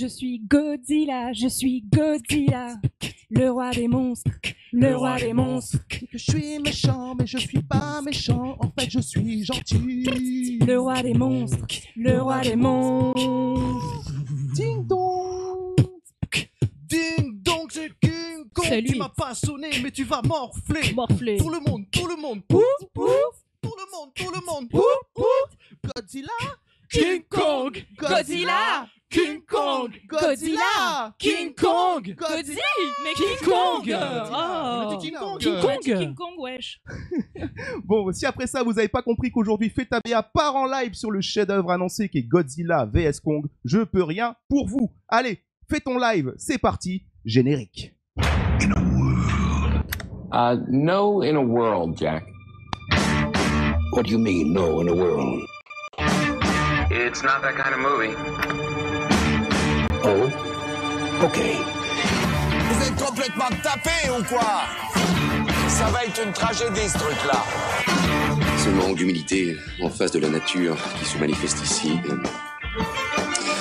Je suis Godzilla, je suis Godzilla, le roi des monstres, le roi des monstres. Que je suis méchant, mais je suis pas méchant. En fait, je suis gentil. Le roi des monstres, le roi des monstres. Ding dong. Ding dong, c'est King Kong. C'est lui. Tu m'as pas sonné, mais tu vas morfler. Morflé. Tout le monde, tout le monde. Pouf, pouf. Tout le monde, tout le monde. Pouf, pouf. Godzilla. King Kong, Godzilla, King Kong, Godzilla. King Kong, Godzilla. Mais King Kong. Oh. On a dit King Kong. King On a Kong. dit King Kong, wesh. Bon, si après ça vous avez pas compris qu'aujourd'hui Fetabea part en live sur le chef-d'œuvre annoncé qui est Godzilla vs Kong, je peux rien pour vous. Allez, fais ton live, c'est parti, générique. No in a world, Jack. What do you mean, no in a world? It's not that kind of movie. Oh? Okay. Vous êtes complètement tapés ou quoi? Ça va être une tragédie ce truc-là. Ce manque d'humilité en face de la nature qui se manifeste ici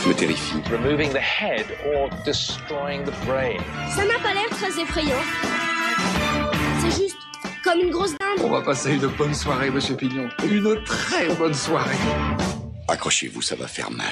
me terrifie. Removing the head or destroying the brain. Ça n'a pas l'air très effrayant. C'est juste comme une grosse dinde. On va passer une bonne soirée, monsieur Pignon. Une très bonne soirée. Accrochez-vous, ça va faire mal.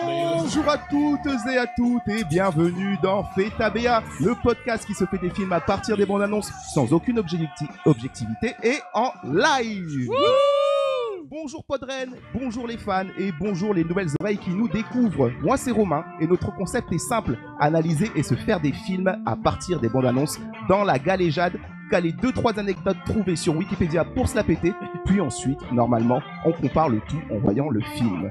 Bonjour à toutes et à toutes et bienvenue dans Fetabea, le podcast qui se fait des films à partir des bandes annonces sans aucune objectivité et en live. Bonjour Podren, bonjour les fans et bonjour les nouvelles oreilles qui nous découvrent. Moi c'est Romain et notre concept est simple, analyser et se faire des films à partir des bandes annonces dans la galéjade, caler 2-3 anecdotes trouvées sur Wikipédia pour se la péter, puis ensuite, normalement, on compare le tout en voyant le film.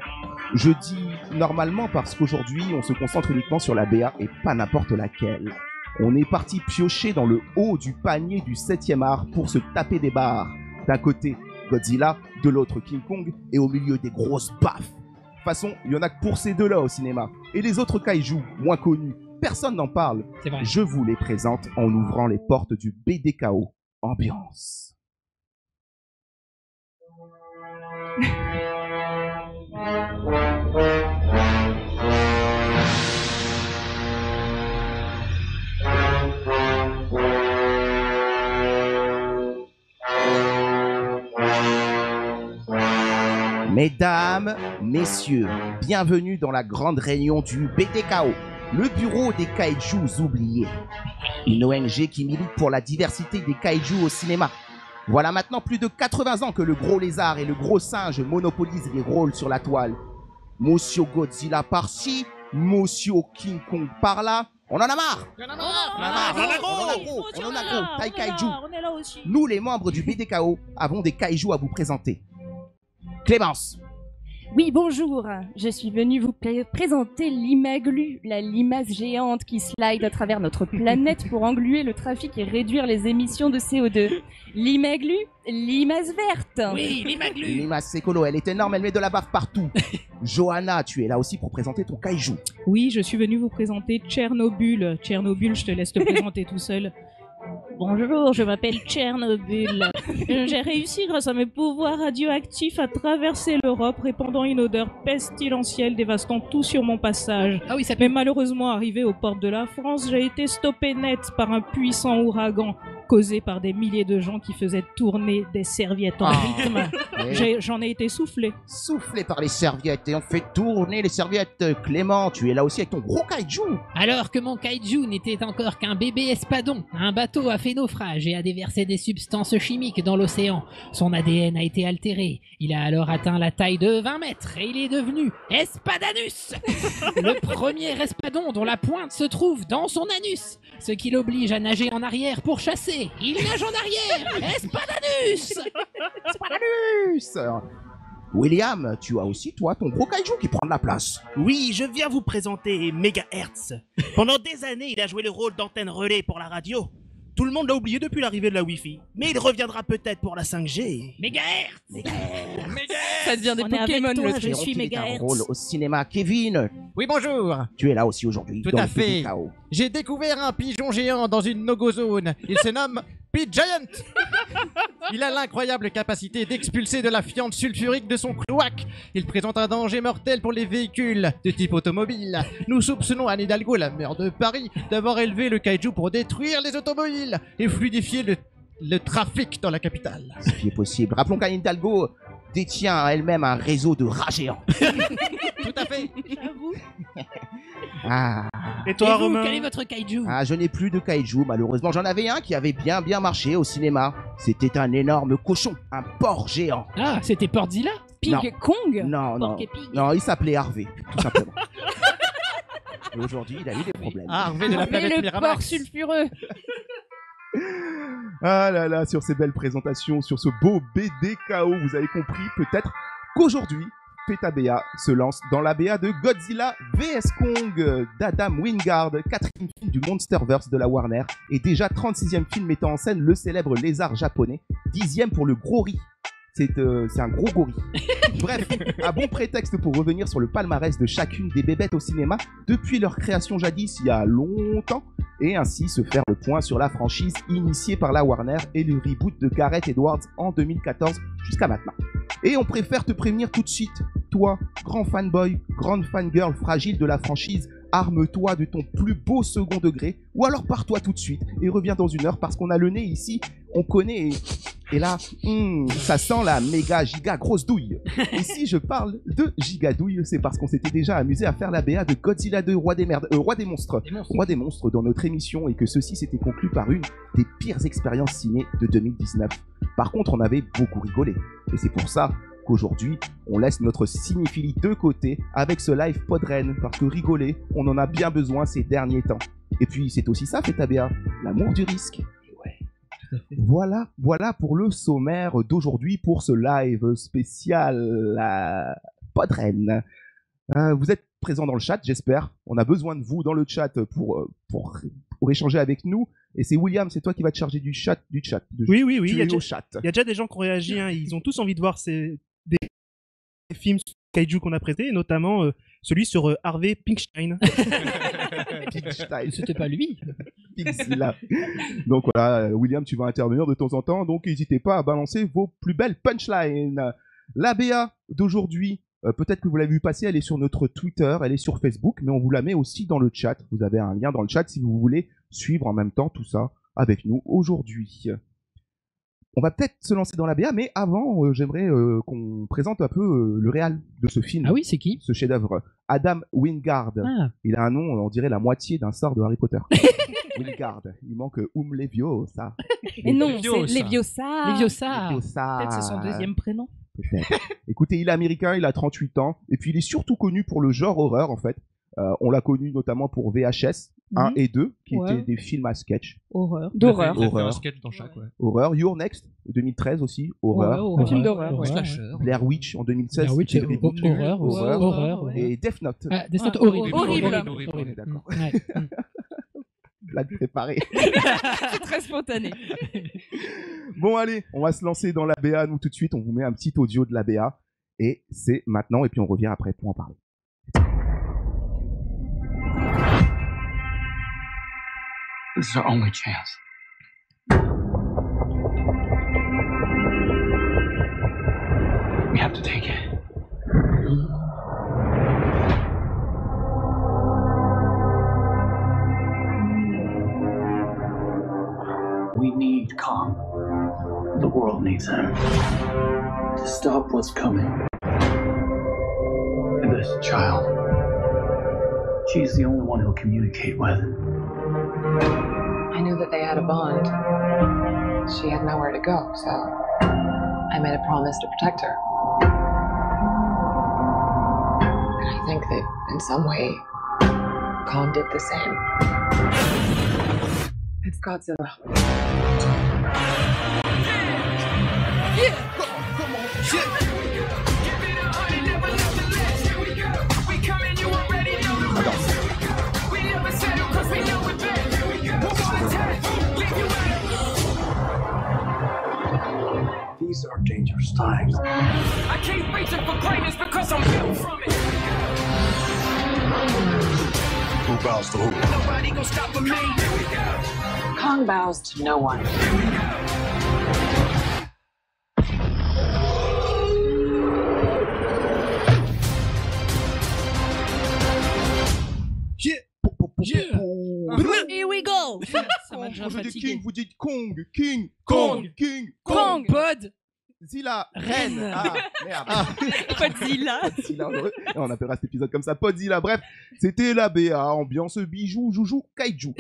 Je dis normalement parce qu'aujourd'hui, on se concentre uniquement sur la BA et pas n'importe laquelle. On est parti piocher dans le haut du panier du 7e art pour se taper des barres. D'un côté, Godzilla, de l'autre King Kong, et au milieu des grosses baffes. De toute façon, il y en a que pour ces deux-là au cinéma. Et les autres kaiju, moins connus, personne n'en parle. C'est vrai. Je vous les présente en ouvrant les portes du BDKO. Ambiance. Mesdames, messieurs, bienvenue dans la grande réunion du BDKO, le bureau des kaijus oubliés. Une ONG qui milite pour la diversité des kaijus au cinéma. Voilà maintenant plus de 80 ans que le gros lézard et le gros singe monopolisent les rôles sur la toile. Monsieur Godzilla par-ci, Monsieur King Kong par-là. On en a marre! On en a gros, taille kaiju. On est là aussi. Nous, les membres du BDKO, avons des kaijus à vous présenter. Clémence. Oui, bonjour. Je suis venue vous présenter l'Imaglu, la limace géante qui slide à travers notre planète pour engluer le trafic et réduire les émissions de CO2. L'Imaglu, limace verte. Oui, l'Imaglu. Limace écolo, elle est énorme, elle met de la baffe partout. Johanna, tu es là aussi pour présenter ton kaiju. Oui, je suis venue vous présenter Tchernobyl. Tchernobyl, je te laisse te présenter tout seul. Bonjour, je m'appelle Tchernobyl. J'ai réussi grâce à mes pouvoirs radioactifs à traverser l'Europe répandant une odeur pestilentielle dévastant tout sur mon passage. Ah oui, ça Mais malheureusement, arrivé aux portes de la France, j'ai été stoppé net par un puissant ouragan causé par des milliers de gens qui faisaient tourner des serviettes en rythme. J'en ai été soufflé. Soufflé par les serviettes et on fait tourner les serviettes. Clément, tu es là aussi avec ton gros kaiju. Alors que mon kaiju n'était encore qu'un bébé espadon, un bateau a fait naufrage et a déversé des substances chimiques dans l'océan. Son ADN a été altéré. Il a alors atteint la taille de 20 mètres et il est devenu Espadanus, le premier espadon dont la pointe se trouve dans son anus, ce qui l'oblige à nager en arrière pour chasser. Il nage en arrière. Espadanus. Espadanus. William, tu as aussi toi ton gros kaiju qui prend de la place. Oui, je viens vous présenter Megahertz. Pendant des années, il a joué le rôle d'antenne relais pour la radio. Tout le monde l'a oublié depuis l'arrivée de la Wi-Fi. Mais il reviendra peut-être pour la 5G. Mégahertz. Ça devient des On est avec Pokémon, toi, le je truc. suis Quel est un Mégahertz. rôle au cinéma. Kevin, Oui, bonjour. tu es là aussi aujourd'hui. Tout dans à le fait. PDKO. J'ai découvert un pigeon géant dans une no-go zone. Il se nomme P-Giant. Il a l'incroyable capacité d'expulser de la fiente sulfurique de son cloaque. Il présente un danger mortel pour les véhicules de type automobile. Nous soupçonnons Anne Hidalgo, la maire de Paris, d'avoir élevé le kaiju pour détruire les automobiles et fluidifier le trafic dans la capitale. Ce qui est possible. Rappelons qu'Anne Hidalgo détient elle-même un réseau de rats géants. Tout à fait. Ah, Et toi, Et vous, Romain? quel est votre kaiju? je n'ai plus de kaiju, malheureusement. J'en avais un qui avait bien marché au cinéma. C'était un énorme cochon, un porc géant. Ah, c'était Portzilla? Non. Pig Kong. Non, non, Porc et pig. non, il s'appelait Harvey, tout simplement. Et aujourd'hui, il a eu des problèmes. Harvey de la Mais planète le Miramax. porc sulfureux. Ah là là, sur ces belles présentations, sur ce beau BDKO, vous avez compris peut-être qu'aujourd'hui, PETA se lance dans la BA de Godzilla vs Kong d'Adam Wingard, 4e film du Monsterverse de la Warner, et déjà 36e film mettant en scène le célèbre lézard japonais, 10e pour le gros riz. C'est un gros gorille. Bref, un bon prétexte pour revenir sur le palmarès de chacune des bébêtes au cinéma depuis leur création jadis il y a longtemps, et ainsi se faire le point sur la franchise initiée par la Warner et le reboot de Gareth Edwards en 2014 jusqu'à maintenant. Et on préfère te prévenir tout de suite, toi, grand fanboy, grande fangirl fragile de la franchise, arme-toi de ton plus beau second degré, ou alors pars-toi tout de suite et reviens dans une heure parce qu'on a le nez ici, on connaît et là, ça sent la méga giga grosse douille. Et si je parle de giga douille, c'est parce qu'on s'était déjà amusé à faire la BA de Godzilla 2, Roi des monstres, Roi des monstres dans notre émission et que ceci s'était conclu par une des pires expériences ciné de 2019. Par contre, on avait beaucoup rigolé et c'est pour ça qu'aujourd'hui, on laisse notre cinéphilie de côté avec ce live Podren, parce que rigoler, on en a bien besoin ces derniers temps. Et puis, c'est aussi ça, PETA, l'amour du risque. Voilà pour le sommaire d'aujourd'hui, pour ce live spécial Podren. Vous êtes présents dans le chat, j'espère. On a besoin de vous dans le chat pour échanger avec nous. Et c'est William, c'est toi qui vas te charger du chat. Oui. Tu Il y es a au chat. déjà des gens qui ont réagi. Hein. Ils ont tous envie de voir des films kaiju qu'on a présentés, et notamment celui sur Harvey Pinkstein. Pinkstein. C'était pas lui. Pixila. Donc voilà, William, tu vas intervenir de temps en temps, donc n'hésitez pas à balancer vos plus belles punchlines. La BA d'aujourd'hui, peut-être que vous l'avez vu passer, elle est sur notre Twitter, elle est sur Facebook, mais on vous la met aussi dans le chat. Vous avez un lien dans le chat si vous voulez suivre en même temps tout ça avec nous aujourd'hui. On va peut-être se lancer dans la BA, mais avant, j'aimerais qu'on présente un peu le réal de ce film. Ah oui, c'est qui? Ce chef-d'œuvre. Adam Wingard. Ah. Il a un nom, on dirait la moitié d'un sort de Harry Potter. Wingard. Il manque Leviosa. Et non, c'est Leviosa. Leviosa. Peut-être c'est son deuxième prénom. Peut-être. Écoutez, il est américain, il a 38 ans, et puis il est surtout connu pour le genre horreur, en fait. On l'a connu notamment pour VHS 1 et 2, qui étaient des films à sketch. Horreur. D'horreur. Horreur. Un sketch dans chaque, ouais. Horreur. Your Next, 2013 aussi. Horreur. Un film d'horreur. Ouais. Slasher. Blair Witch en 2016. Blair Witch, c'était le reboot. horreur, Horreur. ouais. Et Death Note. Ah, Death Note, horrible. Horrible. D'accord. Ouais. Blague préparée. C'est très spontané. Bon, allez, on va se lancer dans la BA. Nous, tout de suite, on vous met un petit audio de la BA. Et c'est maintenant, et puis on revient après pour en parler. This is our only chance. We have to take it. We need Kong. The world needs him. To stop what's coming. And this child. She's the only one he'll communicate with. I knew that they had a bond. She had nowhere to go, so I made a promise to protect her. And I think that in some way, Kong did the same. It's Godzilla. These are dangerous times. I keep reaching for greatness because I'm built from it. Who bows to who? Nobody gonna stop me. Here we go. Kong bows to no one. Here we go. Ça m'a déjà Quand je dis fatigué. King, vous dites Kong, King, Kong, King, Kong, Pod, Zilla, Reine. Ah, merde. Podzilla. Podzilla, on appellera cet épisode comme ça, Podzilla. Bref, c'était la BA, ambiance bijou, joujou, kaiju.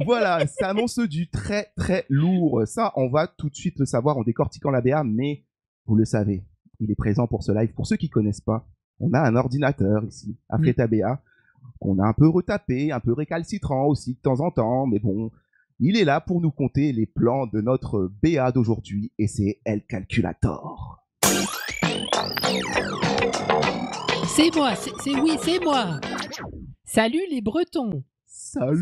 Voilà, ça annonce du très très lourd. Ça, on va tout de suite le savoir en décortiquant la BA, mais vous le savez, il est présent pour ce live. Pour ceux qui connaissent pas, on a un ordinateur ici, à Feta BA, qu'on a un peu retapé, un peu récalcitrant aussi de temps en temps, mais bon, il est là pour nous conter les plans de notre BA d'aujourd'hui, et c'est El Calculator. c'est moi, c'est moi. Salut les Bretons. Salut.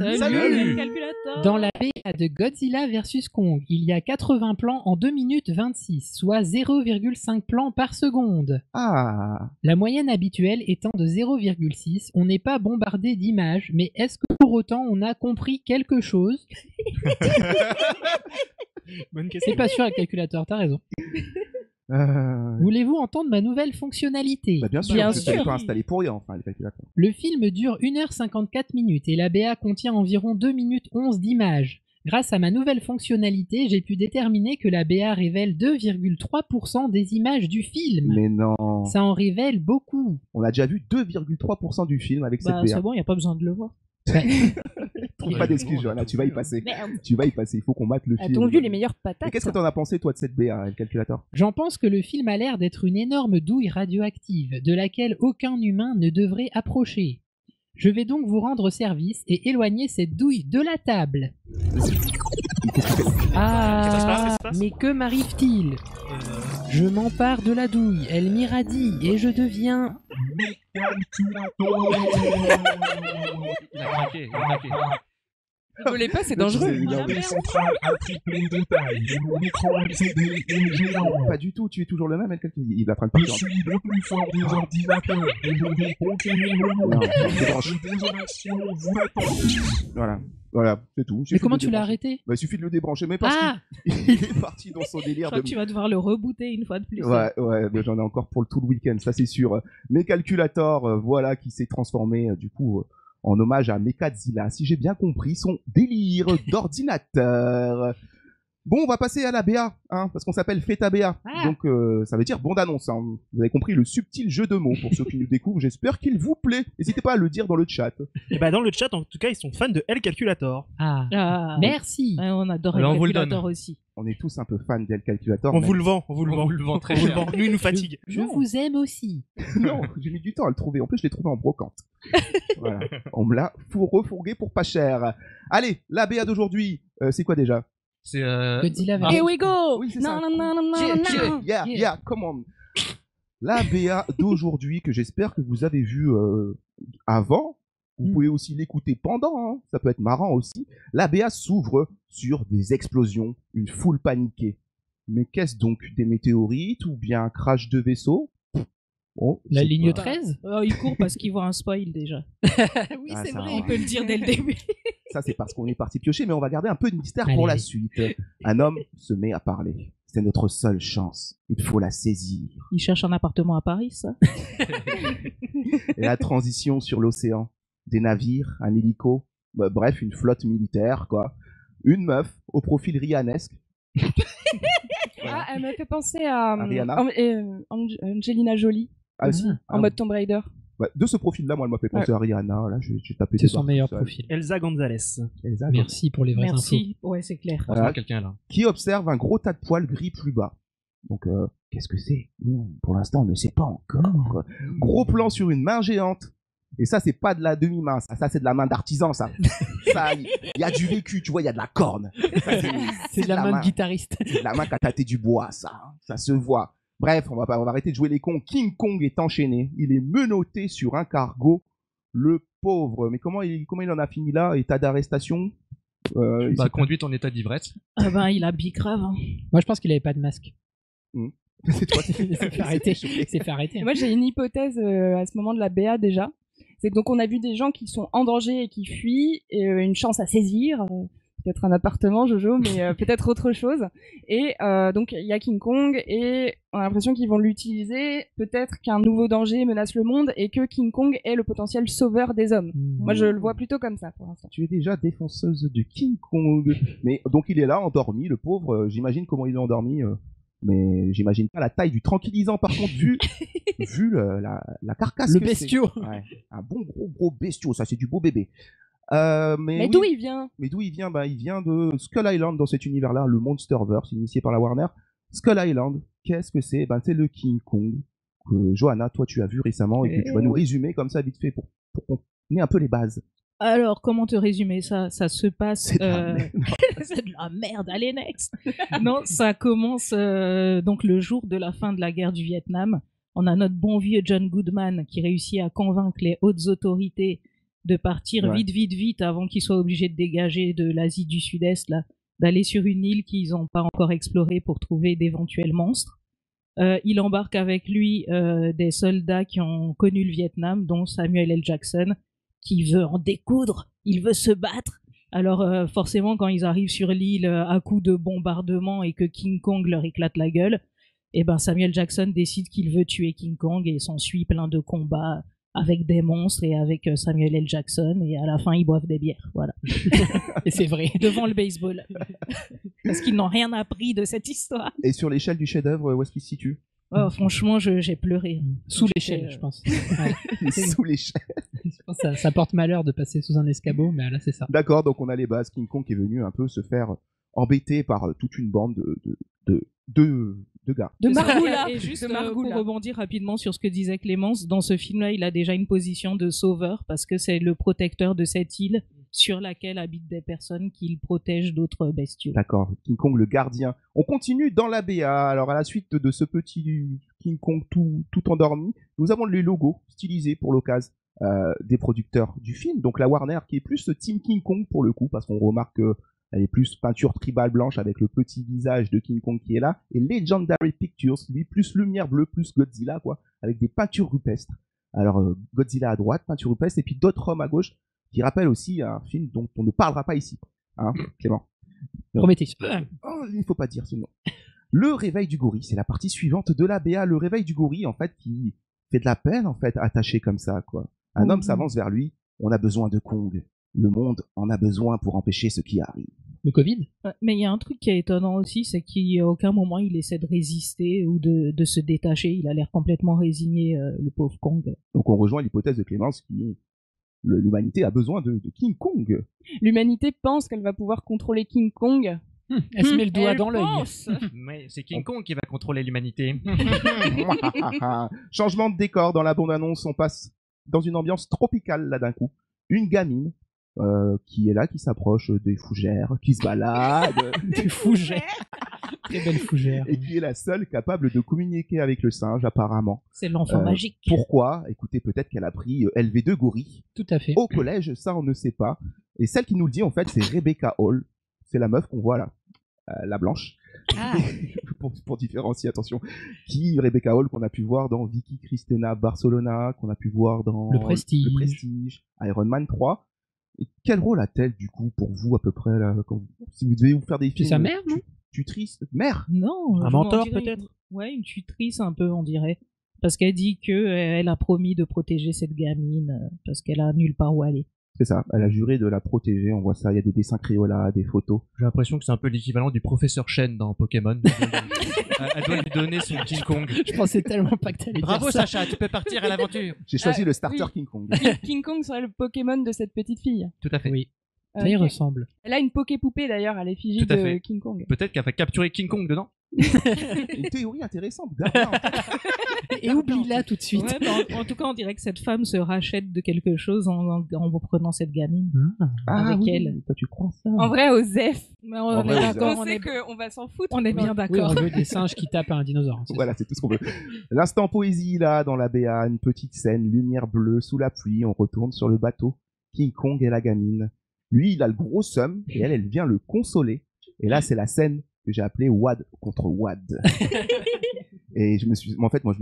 Calculateur. Dans la BA de Godzilla vs Kong, il y a 80 plans en 2 minutes 26, soit 0,5 plans par seconde. Ah. La moyenne habituelle étant de 0,6, on n'est pas bombardé d'images, mais est-ce que pour autant on a compris quelque chose? Bonne question. C'est pas sûr, le calculateur, t'as raison. Voulez-vous entendre ma nouvelle fonctionnalité? Bah bien sûr, c'est pas installé pour rien, enfin, le calculateur. Le film dure 1h54 minutes et la BA contient environ 2 minutes 11 d'images. Grâce à ma nouvelle fonctionnalité, j'ai pu déterminer que la BA révèle 2,3% des images du film. Mais non. Ça en révèle beaucoup. On a déjà vu 2,3% du film avec cette BA. C'est bon, il n'y a pas besoin de le voir. Trouve pas d'excuses, Johanna, tu vas y passer. Merde. Tu vas y passer, il faut qu'on mate le film. A-t-on vu les meilleures patates? Et qu'est-ce que t'en as pensé, toi, de cette BA, le calculateur? J'en pense que le film a l'air d'être une énorme douille radioactive, de laquelle aucun humain ne devrait approcher. Je vais donc vous rendre service et éloigner cette douille de la table. Ah, mais que m'arrive-t-il? Je m'empare de la douille, elle m'irradie et je deviens... Il a craqué, il a craqué. Rigolez pas, c'est dangereux. Pas du tout, tu es toujours le même, il va prendre pas. Je suis le plus fort des ordinateurs et je vais conquérir le monde. Voilà, c'est tout. Mais comment tu l'as arrêté? Bah, il suffit de le débrancher, mais parce qu'il est parti dans son délire. Je crois que tu vas devoir le rebooter une fois de plus. Ouais, mais j'en ai encore pour tout le week-end, ça c'est sûr. Mes calculateurs, voilà, qui s'est transformé, du coup, en hommage à Mechazilla, si j'ai bien compris, son délire d'ordinateur. Bon, on va passer à la BA, hein, parce qu'on s'appelle Feta BA. Donc, ça veut dire bande-annonce. Hein. Vous avez compris le subtil jeu de mots pour ceux qui nous découvrent. J'espère qu'il vous plaît. N'hésitez pas à le dire dans le chat. Et bah, dans le chat, en tout cas, ils sont fans de El Calculator. Merci. On adore El Calculator aussi. On est tous un peu fans d'El Calculator. On vous le vend, on vous le vend très cher. Nous, il nous fatigue. Je vous aime aussi. Non, j'ai mis du temps à le trouver. En plus, je l'ai trouvé en brocante. Voilà. On me l'a refourgué pour pas cher. Allez, la BA d'aujourd'hui, c'est quoi déjà? C'est Godzilla Here we go. Oui, c'est non, ça. non. Yeah, come on. La BA d'aujourd'hui que j'espère que vous avez vu avant. Vous pouvez aussi l'écouter pendant, hein. Ça peut être marrant aussi. La BA s'ouvre sur des explosions, une foule paniquée. Mais qu'est-ce donc? Des météorites ou bien un crash de vaisseau? Oh, la ligne 13? Il court parce qu'il voit un spoil déjà. Oui, c'est vrai. On peut le dire dès le début. Ça, c'est parce qu'on est parti piocher, mais on va garder un peu de mystère pour la suite. Un homme se met à parler. C'est notre seule chance. Il faut la saisir. Il cherche un appartement à Paris, ça. Et la transition sur l'océan. Des navires, un hélico, bref, une flotte militaire, quoi. Une meuf au profil rianesque. Ah, elle me fait penser à Rihanna. Angelina Jolie. Ah, si. En mode Tomb Raider. Ouais, de ce profil-là, moi, elle m'a fait penser à Rihanna. Là, j'ai tapé. C'est son meilleur profil. Elsa Gonzalez. Merci pour les vraies infos. Merci. Ouais, c'est clair. Voilà. Quelqu'un là. Qui observe un gros tas de poils gris plus bas. Donc, qu'est-ce que c'est? Pour l'instant, on ne sait pas encore. Gros plan sur une main géante. Et ça, c'est pas de la demi-main, ça c'est de la main d'artisan, ça. Ça, il y a du vécu, tu vois, il y a de la corne. C'est de la main de guitariste. C'est de la main qui a tâté du bois, ça. Ça se voit. Bref, on va arrêter de jouer les cons. King Kong est enchaîné. Il est menotté sur un cargo. Le pauvre. Mais comment il en a fini là? État d'arrestation? Conduite en état d'ivresse. Ah ben, il a bicrave. Hein. Moi, je pense qu'il avait pas de masque. C'est toi. C'est fait arrêter. C'est fait arrêter. Moi, j'ai une hypothèse à ce moment de la BA déjà. C'est que donc on a vu des gens qui sont en danger et qui fuient, et, une chance à saisir, peut-être un appartement, Jojo, mais peut-être autre chose. Et donc il y a King Kong et on a l'impression qu'ils vont l'utiliser. Peut-être qu'un nouveau danger menace le monde et que King Kong est le potentiel sauveur des hommes. Moi, je le vois plutôt comme ça pour l'instant. Tu es déjà défonceuse de King Kong. Mais donc il est là, endormi, le pauvre. J'imagine comment il est endormi. Mais j'imagine pas la taille du tranquillisant, par contre, vu la carcasse. Le que bestiau. c'est. Ouais, un bon gros bestiau, ça c'est du beau bébé. Mais oui. d'où il vient? Mais d'où il vient? Bah, il vient de Skull Island dans cet univers-là, le Monsterverse, initié par la Warner. Skull Island, qu'est-ce que c'est? Ben, c'est le King Kong que Johanna, toi, tu as vu récemment et que tu vas nous résumer comme ça vite fait pour qu'on ait un peu les bases. Alors, comment te résumer ça? Ça se passe... C'est de la merde, allez, next. Non, ça commence donc le jour de la fin de la guerre du Vietnam. On a notre bon vieux John Goodman qui réussit à convaincre les hautes autorités de partir vite avant qu'ils soient obligés de dégager de l'Asie du Sud-Est, là, d'aller sur une île qu'ils n'ont pas encore explorée pour trouver d'éventuels monstres. Il embarque avec lui des soldats qui ont connu le Vietnam, dont Samuel L. Jackson, qui veut en découdre, il veut se battre. Alors forcément, quand ils arrivent sur l'île à coups de bombardement et que King Kong leur éclate la gueule, et ben Samuel Jackson décide qu'il veut tuer King Kong et s'ensuit plein de combats avec des monstres et avec Samuel L. Jackson, et à la fin ils boivent des bières, voilà. Et c'est vrai. Devant le baseball. Parce qu'ils n'ont rien appris de cette histoire. Et sur l'échelle du chef-d'œuvre, où est-ce qu'il se situe? Oh, franchement, j'ai pleuré. Sous l'échelle, je pense. Ouais. Sous l'échelle. Je pense que ça porte malheur de passer sous un escabeau, mais là c'est ça. D'accord, donc on a les bases. King Kong qui est venu un peu se faire embêter par toute une bande de gars. De Margoula. Et juste de Margoula. pour rebondir rapidement sur ce que disait Clémence, dans ce film-là, il a déjà une position de sauveur parce que c'est le protecteur de cette île sur laquelle habitent des personnes qu'il protège d'autres bestiaux. D'accord, King Kong le gardien. On continue dans la BA. Alors à la suite de ce petit King Kong tout endormi, nous avons les logos stylisés pour l'occasion des producteurs du film. Donc la Warner qui est plus Team King Kong pour le coup, parce qu'on remarque elle est plus peinture tribale blanche avec le petit visage de King Kong qui est là. Et Legendary Pictures, lui, plus lumière bleue, plus Godzilla, quoi, avec des peintures rupestres. Alors, Godzilla à droite, peinture rupestre, et puis d'autres hommes à gauche, qui rappellent aussi un film dont on ne parlera pas ici. Hein, Clément? Promettez. Oh, il ne faut pas dire ce nom. Le réveil du gorille, c'est la partie suivante de la BA. Le réveil du gorille, en fait, qui fait de la peine, en fait, attaché comme ça, quoi. Un homme s'avance vers lui. On a besoin de Kong. Le monde en a besoin pour empêcher ce qui arrive. Le Covid? Mais il y a un truc qui est étonnant aussi, c'est qu'à aucun moment il essaie de résister ou de se détacher. Il a l'air complètement résigné, le pauvre Kong. Donc on rejoint l'hypothèse de Clémence qui l'humanité a besoin de King Kong. L'humanité pense qu'elle va pouvoir contrôler King Kong. Elle se met le doigt Elle dans l'œil. pense. Mais c'est King Kong qui va contrôler l'humanité. Changement de décor dans la bande-annonce, on passe dans une ambiance tropicale là d'un coup. Une gamine qui est là, qui s'approche des fougères, qui se balade. Des fougères. Très belle fougère. Et qui est la seule capable de communiquer avec le singe apparemment. C'est l'enfant magique. Pourquoi? Écoutez, peut-être qu'elle a pris LV2 gorille. Tout à fait. Au collège, ça on ne sait pas. Et celle qui nous le dit en fait, c'est Rebecca Hall. C'est la meuf qu'on voit là, la blanche. Ah. pour différencier, attention. Qui Rebecca Hall qu'on a pu voir dans Vicky Cristina Barcelona, qu'on a pu voir dans Le Prestige, Iron Man 3. Et quel rôle a-t-elle du coup pour vous à peu près là, si vous devez vous faire des films? C'est sa mère, non? Tutrice? Mère? Non. Un mentor peut-être? Ouais, une tutrice un peu, on dirait. Parce qu'elle dit qu'elle a promis de protéger cette gamine parce qu'elle a nulle part où aller. C'est ça, elle a juré de la protéger, on voit ça, il y a des dessins Crayola, des photos. J'ai l'impression que c'est un peu l'équivalent du professeur Shen dans Pokémon. Elle doit lui donner son King Kong. Je pensais tellement pas que t'allais dire ça. Bravo Sacha, tu peux partir à l'aventure. J'ai choisi le starter oui. King Kong. King Kong serait le Pokémon de cette petite fille. Tout à fait. Oui. Ça y Ok. ressemble. Elle a une Poké-poupée d'ailleurs à l'effigie Tout à de fait. King Kong. Peut-être qu'elle va capturer King Kong dedans. Une théorie intéressante. Et oublie-la tout de suite. Ouais, bah, en tout cas, on dirait que cette femme se rachète de quelque chose en prenant cette gamine avec oui, elle. Toi, tu crois ça? En vrai, Osef. Mais En on vrai, est vous d'accord, On on sait est, qu'on va s'en foutre. on est bien Oui, d'accord. on veut des singes qui tapent un dinosaure. C'est Voilà, c'est tout ce qu'on veut. L'instant poésie, là, dans la BA, une petite scène, lumière bleue, sous la pluie, on retourne sur le bateau. King Kong et la gamine. Lui, il a le gros seum, et elle vient le consoler. Et là, c'est la scène que j'ai appelé Wad contre Wad. Et je me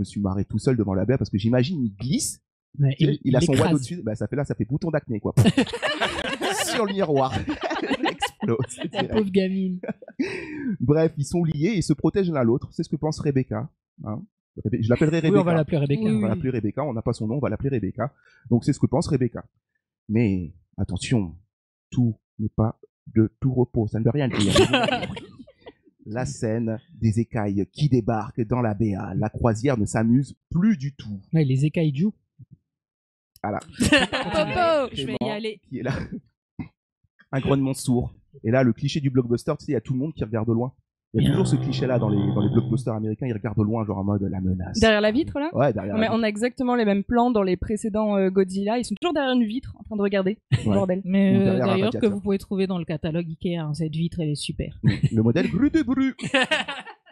suis marré tout seul devant la BA parce que j'imagine il glisse. Ouais, il a son Wad au-dessus, bah ça fait bouton d'acné quoi. Sur le miroir. Il explose. La pauvre gamine. Bref, ils sont liés et ils se protègent l'un l'autre. C'est ce que pense Rebecca. Hein. Je l'appellerai Rebecca. Oui, on va l'appeler Rebecca. On va l'appeler Rebecca. On n'a pas son nom, on va l'appeler Rebecca. Donc c'est ce que pense Rebecca. Mais attention, tout n'est pas de tout repos. Ça ne veut rien dire. La scène des écailles qui débarquent dans la BA. La croisière ne s'amuse plus du tout. Ouais, les écailles jouent. Voilà. Popo, je vais y aller. Qui est là. Un grognement sourd. Et là, le cliché du blockbuster, tu sais, il y a tout le monde qui regarde de loin. Il y a toujours ce cliché-là dans les blockbusters américains, ils regardent de loin, genre en mode la menace. Derrière la vitre, là? Ouais, derrière la vitre. On a exactement les mêmes plans dans les précédents Godzilla. Ils sont toujours derrière une vitre, en train de regarder. Ouais. Bordel. Mais Ou derrière un d'ailleurs, que radiateur. vous pouvez trouver dans le catalogue Ikea, hein, cette vitre, elle est super. Le modèle Bru de Bru.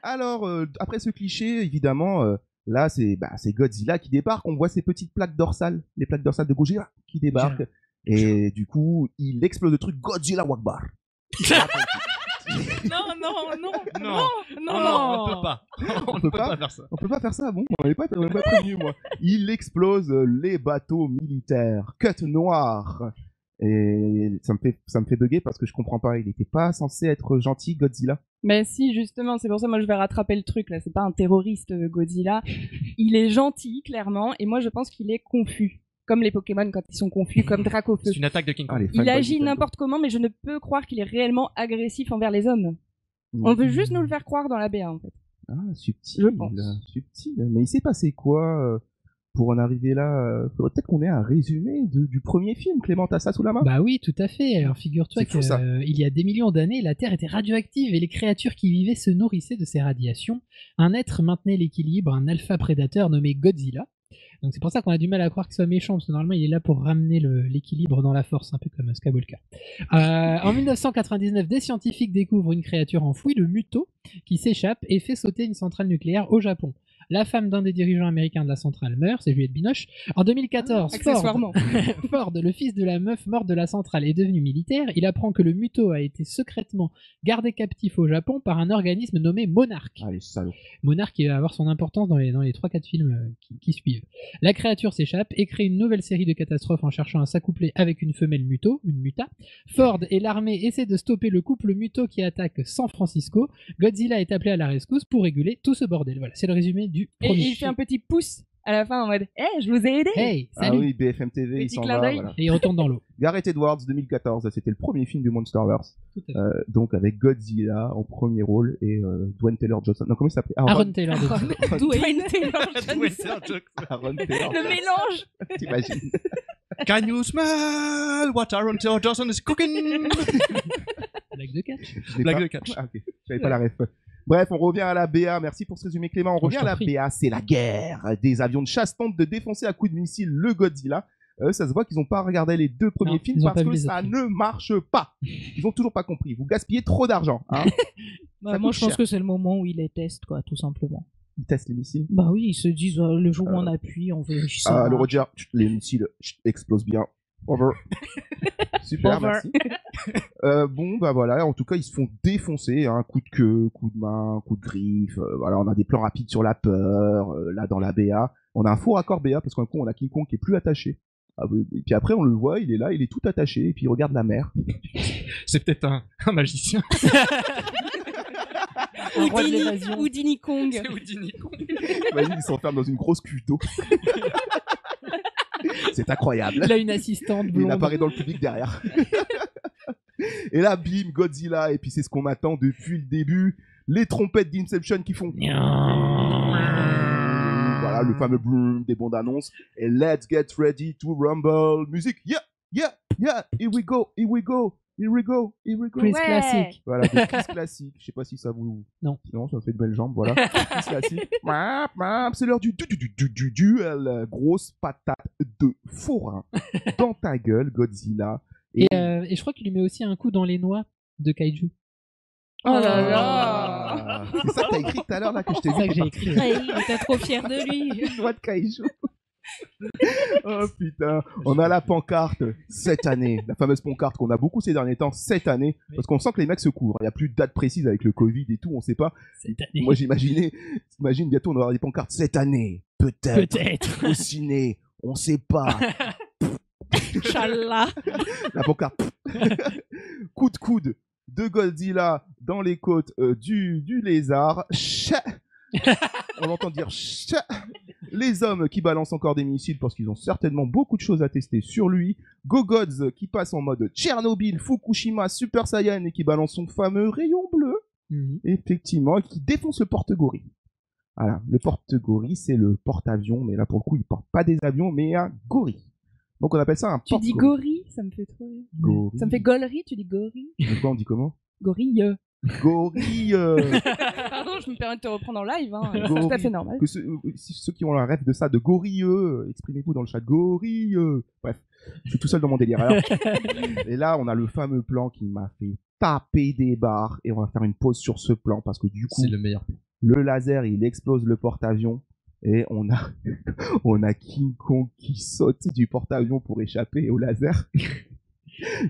Alors, après ce cliché, évidemment, là, c'est Godzilla qui débarque. On voit ces petites plaques dorsales, les plaques dorsales de Gojira qui débarquent. Et du coup, il explose le truc Godzilla Wakbar. Non, on peut pas. On peut pas faire ça. On peut pas faire ça, bon, on n'est pas prévenu, moi. Il explose les bateaux militaires. Cut noir. Et ça me fait bugger parce que je comprends pas. Il était pas censé être gentil, Godzilla. Mais si, justement, c'est pour ça, moi, je vais rattraper le truc, là. C'est pas un terroriste, Godzilla. Il est gentil, clairement, et moi, je pense qu'il est confus. Comme les Pokémon quand ils sont confus, comme Dracofeu. C'est une attaque de King Kong. Il agit n'importe comment, mais je ne peux croire qu'il est réellement agressif envers les hommes. On veut juste nous le faire croire dans la BA, en fait. Ah, subtil. Subtil. Mais il s'est passé quoi pour en arriver là? Faudrait peut-être qu'on ait un résumé du premier film. Clément, t'as ça sous la main? Bah oui, tout à fait. Alors figure-toi C'est fou, ça. qu'il y a des millions d'années, la Terre était radioactive et les créatures qui y vivaient se nourrissaient de ces radiations. Un être maintenait l'équilibre, un alpha prédateur nommé Godzilla. Donc c'est pour ça qu'on a du mal à croire qu'il soit méchant, parce que normalement il est là pour ramener l'équilibre dans la force, un peu comme Skywalker. En 1999, des scientifiques découvrent une créature enfouie, le Muto, qui s'échappe et fait sauter une centrale nucléaire au Japon. La femme d'un des dirigeants américains de la centrale meurt, c'est Juliette Binoche. En 2014, Ford, le fils de la meuf morte de la centrale, est devenu militaire. Il apprend que le Muto a été secrètement gardé captif au Japon par un organisme nommé Monarch. Ah, les salauds. Monarch qui va avoir son importance dans les 3-4 films qui suivent. La créature s'échappe et crée une nouvelle série de catastrophes en cherchant à s'accoupler avec une femelle Muto, une Muta. Ford et l'armée essaient de stopper le couple Muto qui attaque San Francisco. Godzilla est appelé à la rescousse pour réguler tout ce bordel. Voilà, c'est le résumé du Et il fait un petit pouce à la fin en mode « Hey, je vous ai aidé !» Hey, salut. Ah oui, BFM TV, il s'en va. Voilà. Et il retourne dans l'eau. Gareth Edwards, 2014, c'était le premier film du Monsterverse. Donc avec Godzilla en premier rôle et Dwayne Taylor-Johnson. Non, comment il s'appelait? Aaron Taylor-Johnson. Dwayne Taylor-Johnson. Aaron Taylor. Le mélange. T'imagines? Can you smell what Aaron Taylor-Johnson is cooking? Blague de catch. Blague de catch. Ah, ok, j'avais pas la ref. Bref, on revient à la BA. Merci pour ce résumé, Clément. On revient à la BA. C'est la guerre. Des avions de chasse tentent de défoncer à coups de missile le Godzilla. Ça se voit qu'ils n'ont pas regardé les deux premiers films parce que ça ne marche pas. Ils ont toujours pas compris. Vous gaspillez trop d'argent. Hein. Bah, moi, je pense que c'est le moment où ils les testent, quoi, tout simplement. Ils testent les missiles? Bah oui, ils se disent le jour où on appuie, on vérifie ça. Le Roger, les missiles explosent bien. Over. Super, Over. merci. Bon, bah voilà, en tout cas, ils se font défoncer, hein, coup de queue, coup de main, coup de griffe. Voilà, on a des plans rapides sur la peur, là dans la BA. On a un faux raccord BA parce qu'un coup, on a King Kong qui est plus attaché. Et puis après, on le voit, il est là, il est tout attaché, et puis il regarde la mer. C'est peut-être un magicien. Houdini Kong. C'est Houdini Kong. Imagine, il s'enferme dans une grosse cuve d'eau. C'est incroyable. Il a une assistante blonde. Il apparaît dans le public derrière. Et là, bim, Godzilla, et puis c'est ce qu'on attend depuis le début. Les trompettes d'Inception qui font... Voilà, le fameux boom des bandes annonces. Et let's get ready to rumble. Musique, yeah, yeah, yeah, here we go, here we go. Here we go, here we go. Quiz classique. Voilà, des quiz classiques. Je sais pas si ça vous... Non. Non, ça me fait de belles jambes, voilà. Quiz classique. C'est l'heure du duel. Grosse patate de forain dans ta gueule, Godzilla. Et je crois qu'il lui met aussi un coup dans les noix de Kaiju. Oh là là. C'est ça que t'as écrit tout à l'heure, là, que je t'ai C'est ça dit. que j'ai écrit. Il était trop fier de lui. Noix de Kaiju. Oh putain, on a la pancarte cette année, la fameuse pancarte qu'on a beaucoup ces derniers temps, cette année, parce qu'on sent que les mecs se couvrent. Il n'y a plus de date précise avec le Covid et tout, on sait pas. Moi j'imagine bientôt on aura des pancartes cette année, peut-être. Au ciné, on sait pas. Inch'Allah. La pancarte. Coup de coude de Godzilla dans les côtes du lézard. On entend dire les hommes qui balancent encore des missiles parce qu'ils ont certainement beaucoup de choses à tester sur lui. Gogods qui passe en mode Tchernobyl, Fukushima, Super Saiyan et qui balance son fameux rayon bleu. Effectivement, et qui défonce le porte-gorille. Voilà, le porte-gorille c'est le porte-avion, mais là pour le coup il porte pas des avions mais un gorille. Donc on appelle ça un porte-gorille. Tu dis gorille, ça me fait trop rire. Gorille. Ça me fait gollerie, tu dis gorille. Mais quoi on dit comment? Gorille. Gorille. Pardon, je me permets de te reprendre en live, hein. C'est tout à fait normal. Que ceux qui ont la rêve de ça, de gorilleux, exprimez-vous dans le chat, gorilleux. Bref, je suis tout seul dans mon délire. Alors, et là, on a le fameux plan qui m'a fait taper des barres et on va faire une pause sur ce plan parce que du coup, c'est le meilleur. Le laser, il explose le porte-avions et on a King Kong qui saute du porte-avions pour échapper au laser.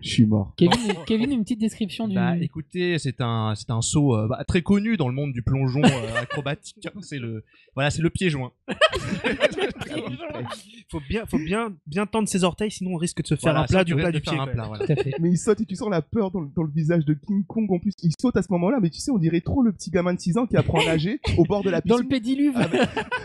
Je suis mort. Kevin, une petite description du... Bah écoutez, c'est un saut très connu dans le monde du plongeon acrobatique. C'est le pied joint. Faut bien tendre ses orteils, sinon on risque de se faire un plat du plat du pied. Voilà. Mais il saute et tu sens la peur dans le visage de King Kong. En plus, il saute à ce moment-là, mais tu sais, on dirait trop le petit gamin de 6 ans qui apprend à nager au bord de la piscine. Dans le pédiluve.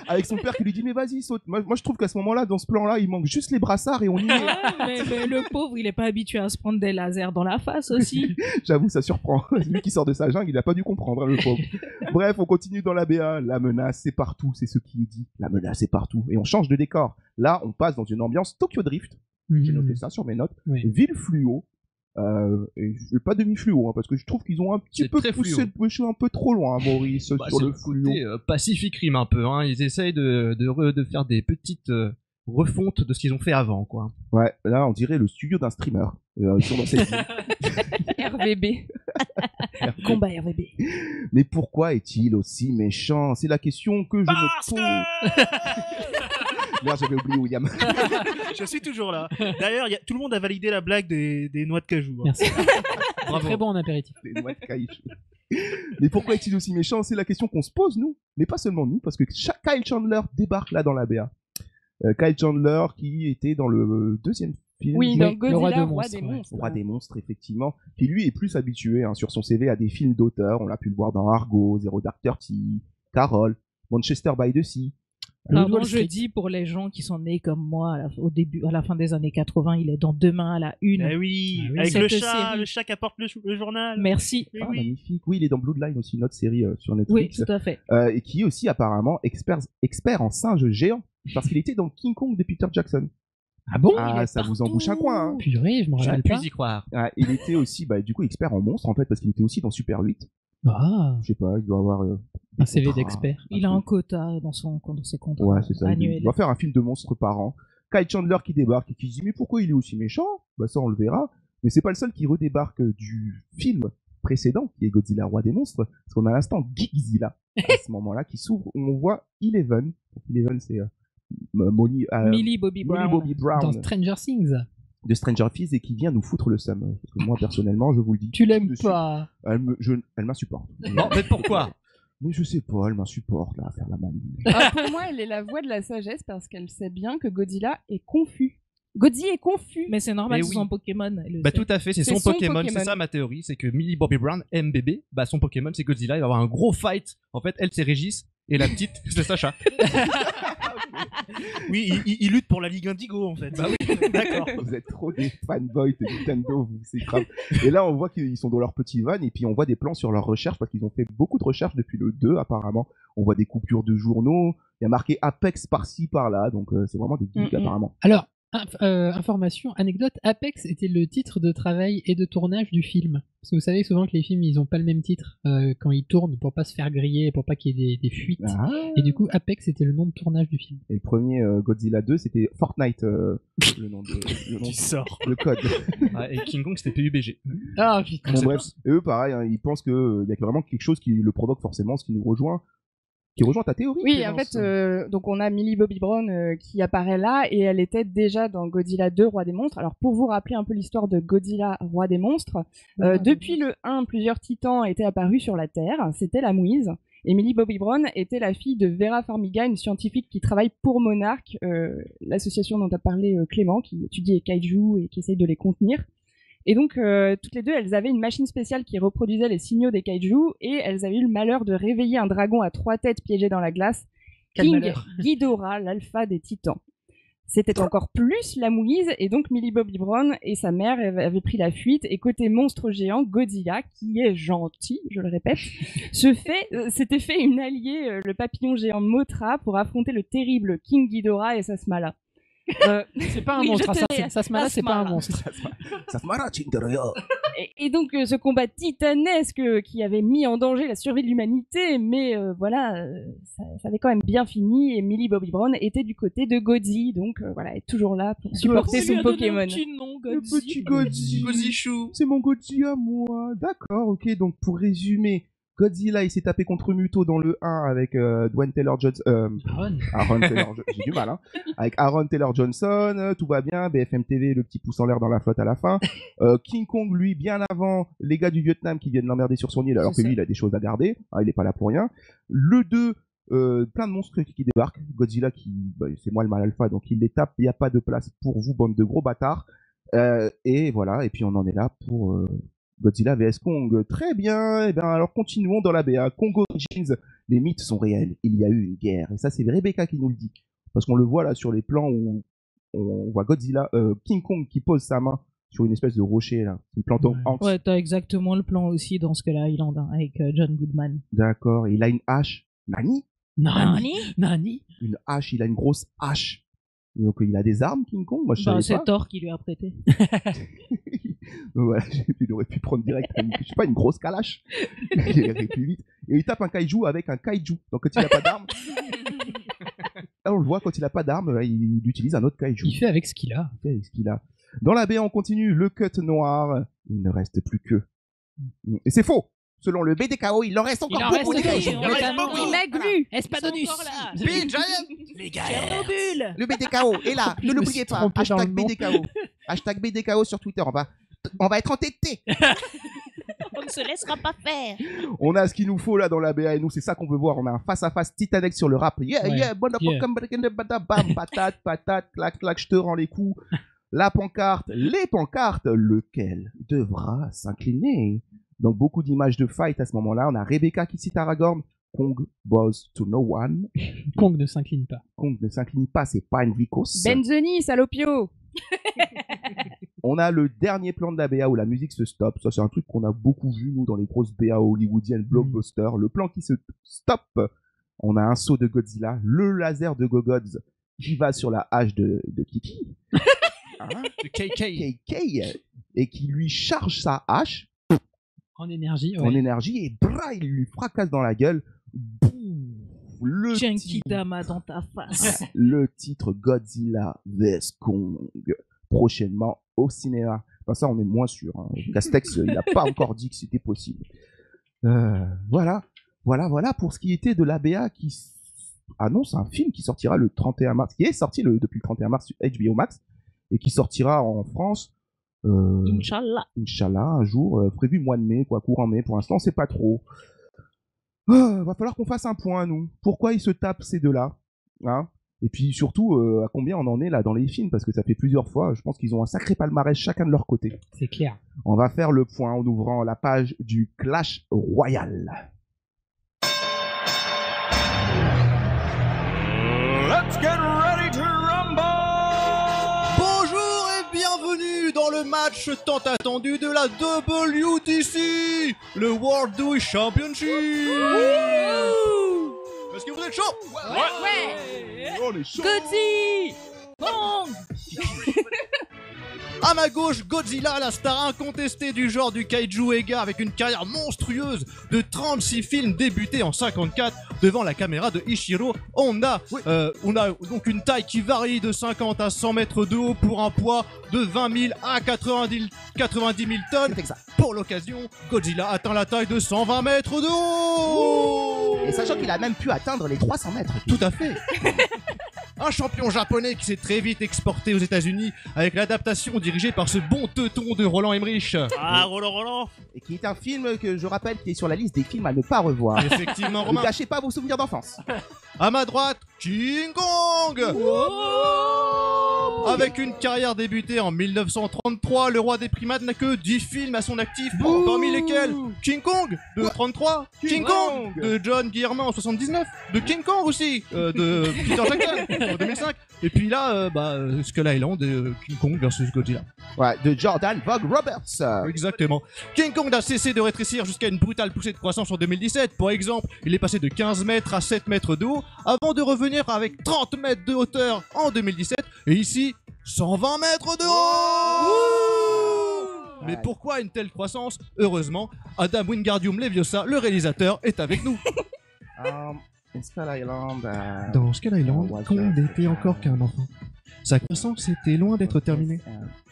Avec son père qui lui dit mais vas-y saute. Moi je trouve qu'à ce moment-là, dans ce plan-là, il manque juste les brassards et on y est. mais le pauvre, il est pas habitué à se prendre des lasers dans la face aussi. J'avoue, ça surprend. Lui qui sort de sa jungle, il a pas dû comprendre, hein, le pauvre. Bref, on continue dans la BA. La menace, c'est partout. C'est ce qui est dit. La menace, c'est partout. Et on change de décor. Là, on passe dans une ambiance Tokyo Drift. J'ai noté ça sur mes notes. Ville fluo. Et pas demi-fluo, hein, parce que je trouve qu'ils ont un petit peu poussé le péché un peu trop loin, hein, Maurice, sur le fluo. Pacific Rim un peu, hein. Ils essayent de faire des petites refonte de ce qu'ils ont fait avant, quoi. Ouais, là on dirait le studio d'un streamer sur cette RVB. Combat RVB. Mais pourquoi est-il aussi méchant? C'est la question que je me pose. Merde, j'avais oublié William. Je suis toujours là. D'ailleurs, tout le monde a validé la blague des noix de cajou. Hein. Merci. Très bon en apéritif. Des noix de cajou. Mais pourquoi est-il aussi méchant? C'est la question qu'on se pose, nous. Mais pas seulement nous, parce que Kyle Chandler débarque là dans la BA. Kyle Chandler qui était dans le deuxième film. Oui, dans Godzilla, Roi des monstres, effectivement. Qui lui est plus habitué sur son CV à des films d'auteur. On l'a pu le voir dans Argo, Zero Dark Thirty, Carol, Manchester by the Sea. Pardon, je dis pour les gens qui sont nés comme moi à la fin des années 80, il est dans Demain à la une. Ah oui, avec le chat qui apporte le journal. Merci. Ah, magnifique. Oui, il est dans Bloodline aussi, une autre série sur Netflix. Oui, tout à fait. Et qui est aussi apparemment expert en singes géants, parce qu'il était dans King Kong de Peter Jackson. Ah bon? Ça vous embouche un coin. Hein. Purée, je m'en rappelle pas. Y croire. Il était aussi, du coup, expert en monstres en fait, parce qu'il était aussi dans Super 8. Ah. Je sais pas, il doit avoir un CV d'expert. Il a un quota dans ses contrats. Ouais, c'est ça. Annuels. Il doit faire un film de monstres par an. Kyle Chandler qui débarque et qui se dit mais pourquoi il est aussi méchant? Ça on le verra. Mais c'est pas le seul qui redébarque du film précédent qui est Godzilla Roi des monstres, parce qu'on a l'instant Geekzilla à ce moment-là qui s'ouvre où on voit Eleven. Donc, Eleven c'est Millie Bobby Brown dans Stranger Things. De Stranger Things et qui vient nous foutre le seum. Parce que moi personnellement, je vous le dis. Tu l'aimes pas? Elle m'insupporte. Non, mais pourquoi? Mais je sais pas, elle m'insupporte là, à faire la maligne. Pour moi, elle est la voix de la sagesse parce qu'elle sait bien que Godzilla est confus. Godzilla est confus. Mais c'est normal, c'est son Pokémon. Tout à fait, c'est son Pokémon. C'est ça ma théorie, c'est que Millie Bobby Brown aime bébé. Son Pokémon c'est Godzilla, il va avoir un gros fight. En fait, elle c'est Régis et la petite c'est Sacha. Oui, il lutte pour la Ligue Indigo en fait. Bah oui, d'accord. Vous êtes trop des fanboys de Nintendo, c'est grave. Et là, on voit qu'ils sont dans leur petit van et puis on voit des plans sur leurs recherches parce qu'ils ont fait beaucoup de recherches depuis le 2 apparemment. On voit des coupures de journaux, il y a marqué Apex par-ci par-là, donc c'est vraiment des geeks apparemment. Alors, information, anecdote, Apex était le titre de travail et de tournage du film. Parce que vous savez souvent que les films ils ont pas le même titre quand ils tournent pour pas se faire griller, pour pas qu'il y ait des fuites. Et du coup Apex était le nom de tournage du film. Et le premier Godzilla 2 c'était Fortnite, le nom le code. Et King Kong c'était PUBG. Ah putain. Bon, bref, et eux pareil, ils pensent qu'il y a vraiment quelque chose qui le provoque forcément, ce qui nous rejoint. qui rejoint ta théorie. Oui, en fait, donc on a Millie Bobby Brown qui apparaît là et elle était déjà dans Godzilla 2, Roi des monstres. Alors pour vous rappeler un peu l'histoire de Godzilla, Roi des monstres, depuis le 1, plusieurs titans étaient apparus sur la Terre. C'était la mouise. Et Millie Bobby Brown était la fille de Vera Farmiga, une scientifique qui travaille pour Monarch, l'association dont a parlé Clément, qui étudie les kaiju et qui essaye de les contenir. Et donc, toutes les deux, elles avaient une machine spéciale qui reproduisait les signaux des kaiju, et elles avaient eu le malheur de réveiller un dragon à 3 têtes piégé dans la glace, King Ghidorah, l'alpha des titans. C'était encore plus la mouise, et donc Millie Bobby Brown et sa mère avaient pris la fuite, et côté monstre géant, Godzilla, qui est gentil, je le répète, s'était fait une alliée, le papillon géant Mothra, pour affronter le terrible King Ghidorah et Sasmala. C'est pas un monstre, Sasmala, c'est pas un monstre. Et donc ce combat titanesque qui avait mis en danger la survie de l'humanité, mais voilà, ça avait quand même bien fini et Millie Bobby Brown était du côté de Godzi, donc voilà, elle est toujours là pour supporter son Pokémon. Le petit Godzi. Godzichou. C'est mon Godzi à moi. D'accord, ok, donc pour résumer, Godzilla, il s'est tapé contre Muto dans le 1 avec Dwayne Taylor-Johnson. Aaron Taylor, j'ai du mal, hein. Avec Aaron Taylor-Johnson, tout va bien. BFM TV, le petit pouce en l'air dans la flotte à la fin. King Kong, lui, bien avant les gars du Vietnam qui viennent l'emmerder sur son île, alors que lui, il a des choses à garder. Ah, il est pas là pour rien. Le 2, plein de monstres qui débarquent. Godzilla, c'est moi le mal alpha, donc il les tape. Il n'y a pas de place pour vous, bande de gros bâtards. Et voilà, et puis on en est là pour Godzilla vs Kong. Très bien, et bien alors continuons dans la BA. Kong Origins, les mythes sont réels, il y a eu une guerre. Et ça c'est Rebecca qui nous le dit. Parce qu'on le voit là sur les plans où on voit Godzilla, King Kong qui pose sa main sur une espèce de rocher là. C'est le plan Tom Hanks. Ouais, t'as exactement le plan aussi dans Skull Island hein, avec John Goodman. D'accord, il a une hache. Nani. Une hache, il a une grosse hache. Donc il a des armes, King Kong. Moi je savais pas. C'est Thor qui lui a prêté. Voilà, il aurait pu prendre direct, je sais pas, une grosse calache. Il irait plus vite. Et il tape un kaiju avec un kaiju. Donc quand il a pas d'arme, là on le voit, quand il a pas d'arme, il utilise un autre kaiju. Il fait avec ce qu'il a. Dans la baie, on continue. Le cut noir. Il ne reste plus que. Et c'est faux. Selon le BDKO, il en reste encore beaucoup. Il m'a glu. Espadonus. Les gars. Tchernobyl. Le BDKO est là. Ne l'oubliez pas. Hashtag BDKO. Hashtag BDKO sur Twitter. On va être entêtés. On ne se laissera pas faire. On a ce qu'il nous faut là dans la BA et nous, c'est ça qu'on veut voir. On a un face-à-face titanesque sur le rap. Bam, patate, clac, clac, je te rends les coups. La pancarte, les pancartes, lequel devra s'incliner. Donc beaucoup d'images de fight à ce moment-là. On a Rebecca qui cite Aragorn. Kong bows to no one. Kong ne s'incline pas. Kong ne s'incline pas, c'est pas Enricos. Benzoni, salopio. On a le dernier plan de la BA où la musique se stoppe. Ça, c'est un truc qu'on a beaucoup vu, nous, dans les grosses BA hollywoodiennes, blockbusters. Le plan qui se stoppe. On a un saut de Godzilla, le laser de Gogods qui va sur la hache de Kiki. De KK. Et qui lui charge sa hache. En énergie, ouais. En énergie, et il lui fracasse dans la gueule. Le Genkidama dans ta face. Le titre Godzilla vs Kong, prochainement au cinéma. Enfin, ça, on est moins sûr. Hein. Castex, il n'a pas encore dit que c'était possible. Voilà pour ce qui était de l'ABA qui annonce un film qui sortira le 31 mars, qui est sorti depuis le 31 mars sur HBO Max, et qui sortira en France Inch'Allah, un jour, prévu mois de mai, courant mai, pour l'instant, on sait pas trop. Va falloir qu'on fasse un point, nous. Pourquoi ils se tapent ces deux-là, hein? Et puis surtout, à combien on en est là dans les films, parce que ça fait plusieurs fois, je pense qu'ils ont un sacré palmarès chacun de leur côté. C'est clair. On va faire le point en ouvrant la page du Clash Royale. Let's get ready to rumble! Bonjour et bienvenue dans le match tant attendu de la WTC, le World Douille Championship. Est-ce que vous êtes chaud? Ouais. On est chaud. Godzi! Kong! À ma gauche, Godzilla, la star incontestée du genre du kaiju Ega, avec une carrière monstrueuse de 36 films débutés en 54 devant la caméra de Ishiro. On a donc une taille qui varie de 50 à 100 mètres de haut pour un poids de 20 000 à 90 000 tonnes. Pour l'occasion, Godzilla atteint la taille de 120 mètres de haut. Et sachant qu'il a même pu atteindre les 300 mètres. Tout à fait. Un champion japonais qui s'est très vite exporté aux États-Unis avec l'adaptation dirigée par ce bon teuton de Roland Emmerich. Ah, Roland. Et qui est un film que je rappelle qui est sur la liste des films à ne pas revoir. Effectivement, Ne Romain. gâchez pas vos souvenirs d'enfance. À ma droite, King Kong. Avec une carrière débutée en 1933, le roi des primates n'a que 10 films à son actif, parmi lesquels King Kong de 33, King Kong de John Guillermin en 79, de King Kong aussi, de Peter Jackson en 2005, et puis là, Skull Island et King Kong versus Godzilla. Ouais, de Jordan Vogt Roberts. Exactement. King Kong n'a cessé de rétrécir jusqu'à une brutale poussée de croissance en 2017. Par exemple, il est passé de 15 mètres à 7 mètres de haut, avant de revenir avec 30 mètres de hauteur en 2017, et ici, 120 mètres de haut. Mais pourquoi une telle croissance? Heureusement, Adam Wingardium Leviosa, le réalisateur, est avec nous. Skull Island. Dans Skull Island, Kong n'était encore qu'un enfant. Sa croissance était loin d'être terminée.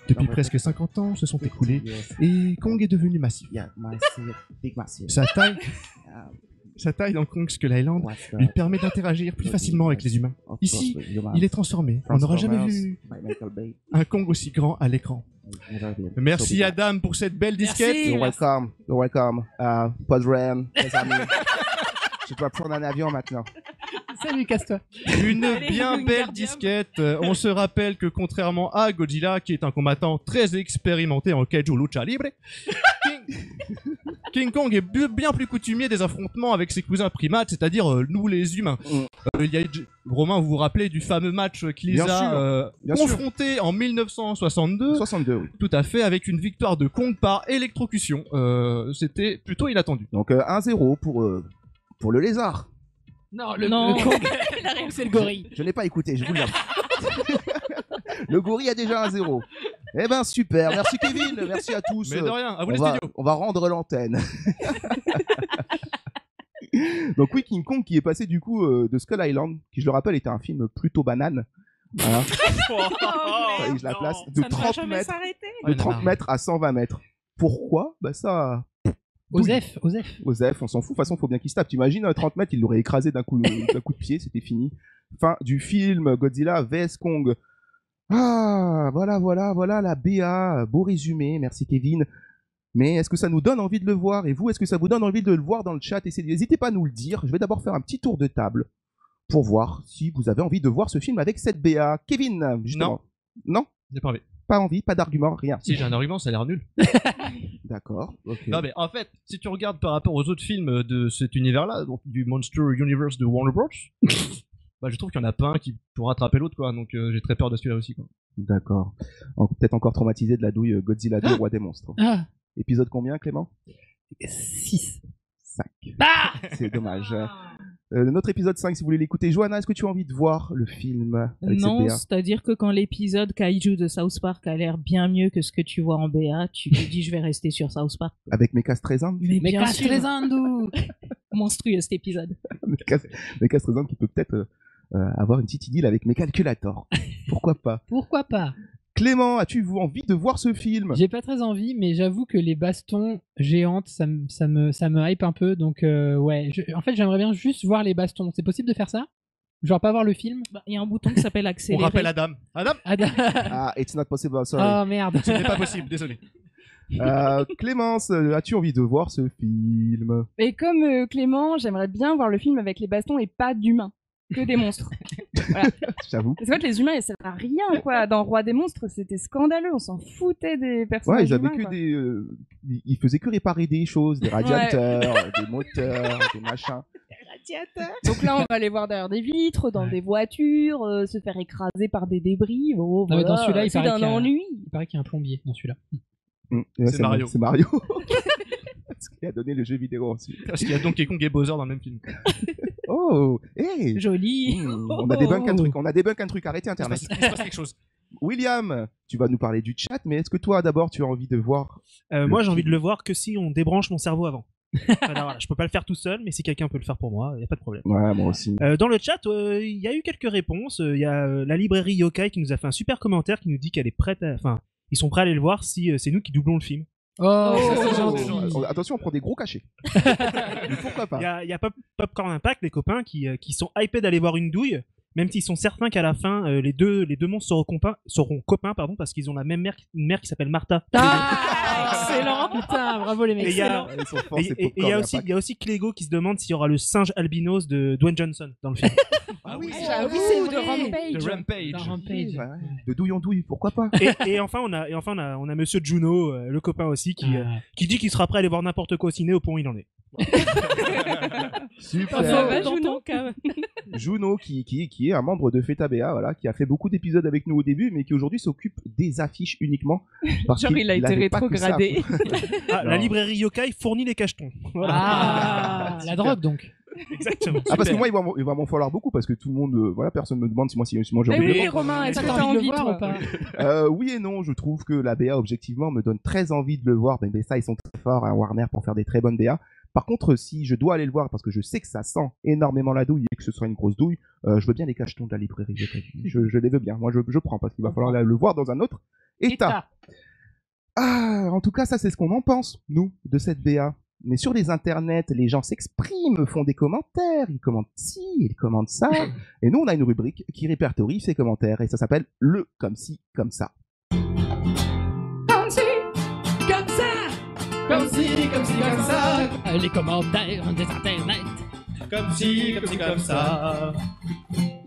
Depuis presque 50 ans se sont écoulés et Kong est devenu massif. Sa taille dans Kong Skull Island lui permet d'interagir plus facilement avec les humains. Ici, il est transformé. On n'aura jamais vu un Kong aussi grand à l'écran. Merci Adam pour cette belle disquette. You're welcome. Podren, les amis. Je dois prendre un avion maintenant. Salut, casse-toi. Une bien belle disquette. On se rappelle que contrairement à Godzilla, qui est un combattant très expérimenté en kaiju lucha libre, King Kong est bien plus coutumier des affrontements avec ses cousins primates, c'est-à-dire nous les humains. Romain, vous vous rappelez du fameux match qui les a confrontés en 1962 62, oui. Tout à fait, avec une victoire de Kong par électrocution. C'était plutôt inattendu. Donc 1-0 pour le lézard. Non, le Kong, c'est le gorille. Je n'ai pas écouté, je vous l'avoue. Le gorille a déjà 1-0. Eh ben super, merci Kevin, merci à tous. Mais de rien, à vous les studios. On va rendre l'antenne. Donc oui, King Kong qui est passé du coup de Skull Island, qui je le rappelle était un film plutôt banane. Voilà. Et je la place de 30 mètres, de 30 mètres à 120 mètres. Pourquoi? Bah ça... Osef, on s'en fout. De toute façon, faut bien qu'il se tape. T'imagines, 30 mètres, il l'aurait écrasé d'un coup de pied, c'était fini. Fin du film Godzilla vs Kong. Ah, voilà la BA. Beau résumé, merci Kevin. Mais est-ce que ça nous donne envie de le voir? Et vous, est-ce que ça vous donne envie de le voir dans le chat? N'hésitez pas à nous le dire. Je vais d'abord faire un petit tour de table pour voir si vous avez envie de voir ce film avec cette BA. Kevin, justement. Non? J'ai pas envie. Pas envie, pas d'argument, rien. Si, j'ai un argument, ça a l'air nul. D'accord. Okay. Non, mais en fait, si tu regardes par rapport aux autres films de cet univers-là, donc du Monster Universe de Warner Bros., bah, je trouve qu'il y en a pas un qui pourra rattraper l'autre, quoi. Donc j'ai très peur de celui-là aussi, quoi. D'accord. Peut-être encore traumatisé de la douille Godzilla 2, Roi des monstres. Ah. Épisode combien, Clément? 6. 5. Ah. C'est dommage. Notre épisode 5, si vous voulez l'écouter. Johanna, est-ce que tu as envie de voir le film avec Non, cette BA? c'est-à-dire que quand l'épisode Kaiju de South Park a l'air bien mieux que ce que tu vois en BA, tu te dis je vais rester sur South Park. Avec Mecha Streisand? Mais bien sûr. Streisand. Monstrueux cet épisode. Mecha Streisand qui peut peut-être avoir une petite idylle avec mes calculators. Pourquoi pas? Pourquoi pas? Clément, as-tu envie de voir ce film? J'ai pas très envie, mais j'avoue que les bastons géantes, ça me hype un peu. Donc ouais, en fait j'aimerais bien juste voir les bastons. C'est possible de faire ça? Genre pas voir le film? Il y a un bouton qui s'appelle accélérer. On rappelle Adam. Ah, it's not possible, sorry. Oh merde. Ce n'est pas possible, désolé. Clémence, as-tu envie de voir ce film? Et comme Clément, j'aimerais bien voir le film avec les bastons et pas d'humains. Que des monstres. Voilà. J'avoue. Parce qu'en fait, les humains, ils servent à rien, quoi. Dans Roi des monstres, c'était scandaleux. On s'en foutait des personnages. Ouais, ils avaient humains, que quoi. ils faisaient que réparer des choses, des radiateurs, des moteurs, des machins. Donc là, on va aller voir derrière des vitres, dans des voitures, se faire écraser par des débris. Bon, Non, mais dans voilà. celui-là, C'est d'un ennui. il paraît qu'il y a un plombier dans celui-là. C'est Mario. C'est Mario. Ce qui a donné le jeu vidéo ensuite. Parce qu'il y a Donkey Kong et Bowser dans le même film. Oh, hey. Joli. On a débunk un truc. On a débunk un truc. Arrêtez Internet. Il se passe quelque chose. William, tu vas nous parler du chat, mais est-ce que toi, d'abord, tu as envie de voir Moi, j'ai envie de le voir que si on débranche mon cerveau avant. Voilà, je peux pas le faire tout seul, mais si quelqu'un peut le faire pour moi, il n'y a pas de problème. Ouais, moi aussi. Dans le chat, il y a eu quelques réponses. Il y a la librairie Yokai qui nous a fait un super commentaire qui nous dit qu'elle est prête à... Enfin, ils sont prêts à aller le voir si c'est nous qui doublons le film. Oh, ça, c'est Oh, gentil. attention, on prend des gros cachets. Mais pourquoi pas? Il y a Popcorn Impact, les copains, qui sont hypés d'aller voir une douille, même s'ils sont certains qu'à la fin, les deux monstres seront copains, pardon, parce qu'ils ont la même mère, une mère qui s'appelle Martha. Excellent. Putain, bravo les mecs. Et il y a Ils sont forts, ces et il y a aussi, il y a aussi Clégo qui se demande s'il y aura le singe albinos de Dwayne Johnson dans le film. Ah oui, J'avoue, c'est de The Rampage. Rampage. Ouais, de douille en douille, pourquoi pas? Et enfin, on a Monsieur Juno, le copain aussi, qui dit qu'il sera prêt à aller voir n'importe quoi au ciné au point où il en est. Super. Ça va, Dans Juno ton cas. Juno, qui est un membre de Feta BA, voilà, qui a fait beaucoup d'épisodes avec nous au début, mais qui aujourd'hui s'occupe des affiches uniquement. Parce Genre, il a été avait pas que ça. rétrogradé. La librairie Yokai fournit les cachetons. Voilà. Ah, la drogue donc. Exactement. Ah, parce que moi, il va m'en falloir beaucoup, parce que tout le monde, voilà, personne me demande si moi j'ai Eh envie de oui, le voir. Romain, est-ce que T'as t'as envie de envie, le voir toi ou pas? Oui et non, je trouve que la BA, objectivement, me donne très envie de le voir. Mais ça, ils sont très forts à Warner pour faire des très bonnes BA. Par contre, si je dois aller le voir, parce que je sais que ça sent énormément la douille et que ce sera une grosse douille, je veux bien les cachetons de la librairie. Je les veux bien. Moi, je prends, parce qu'il va falloir le voir dans un autre état. Ah, en tout cas, ça, c'est ce qu'on en pense, nous, de cette BA. Mais sur les internets, les gens s'expriment, font des commentaires, ils commentent ci, ils commentent ça. Et nous, on a une rubrique qui répertorie ces commentaires, et ça s'appelle le comme ci, comme ça. Comme si, comme ça. Comme si, comme ça. Les commentaires des internets. Comme si, comme ça.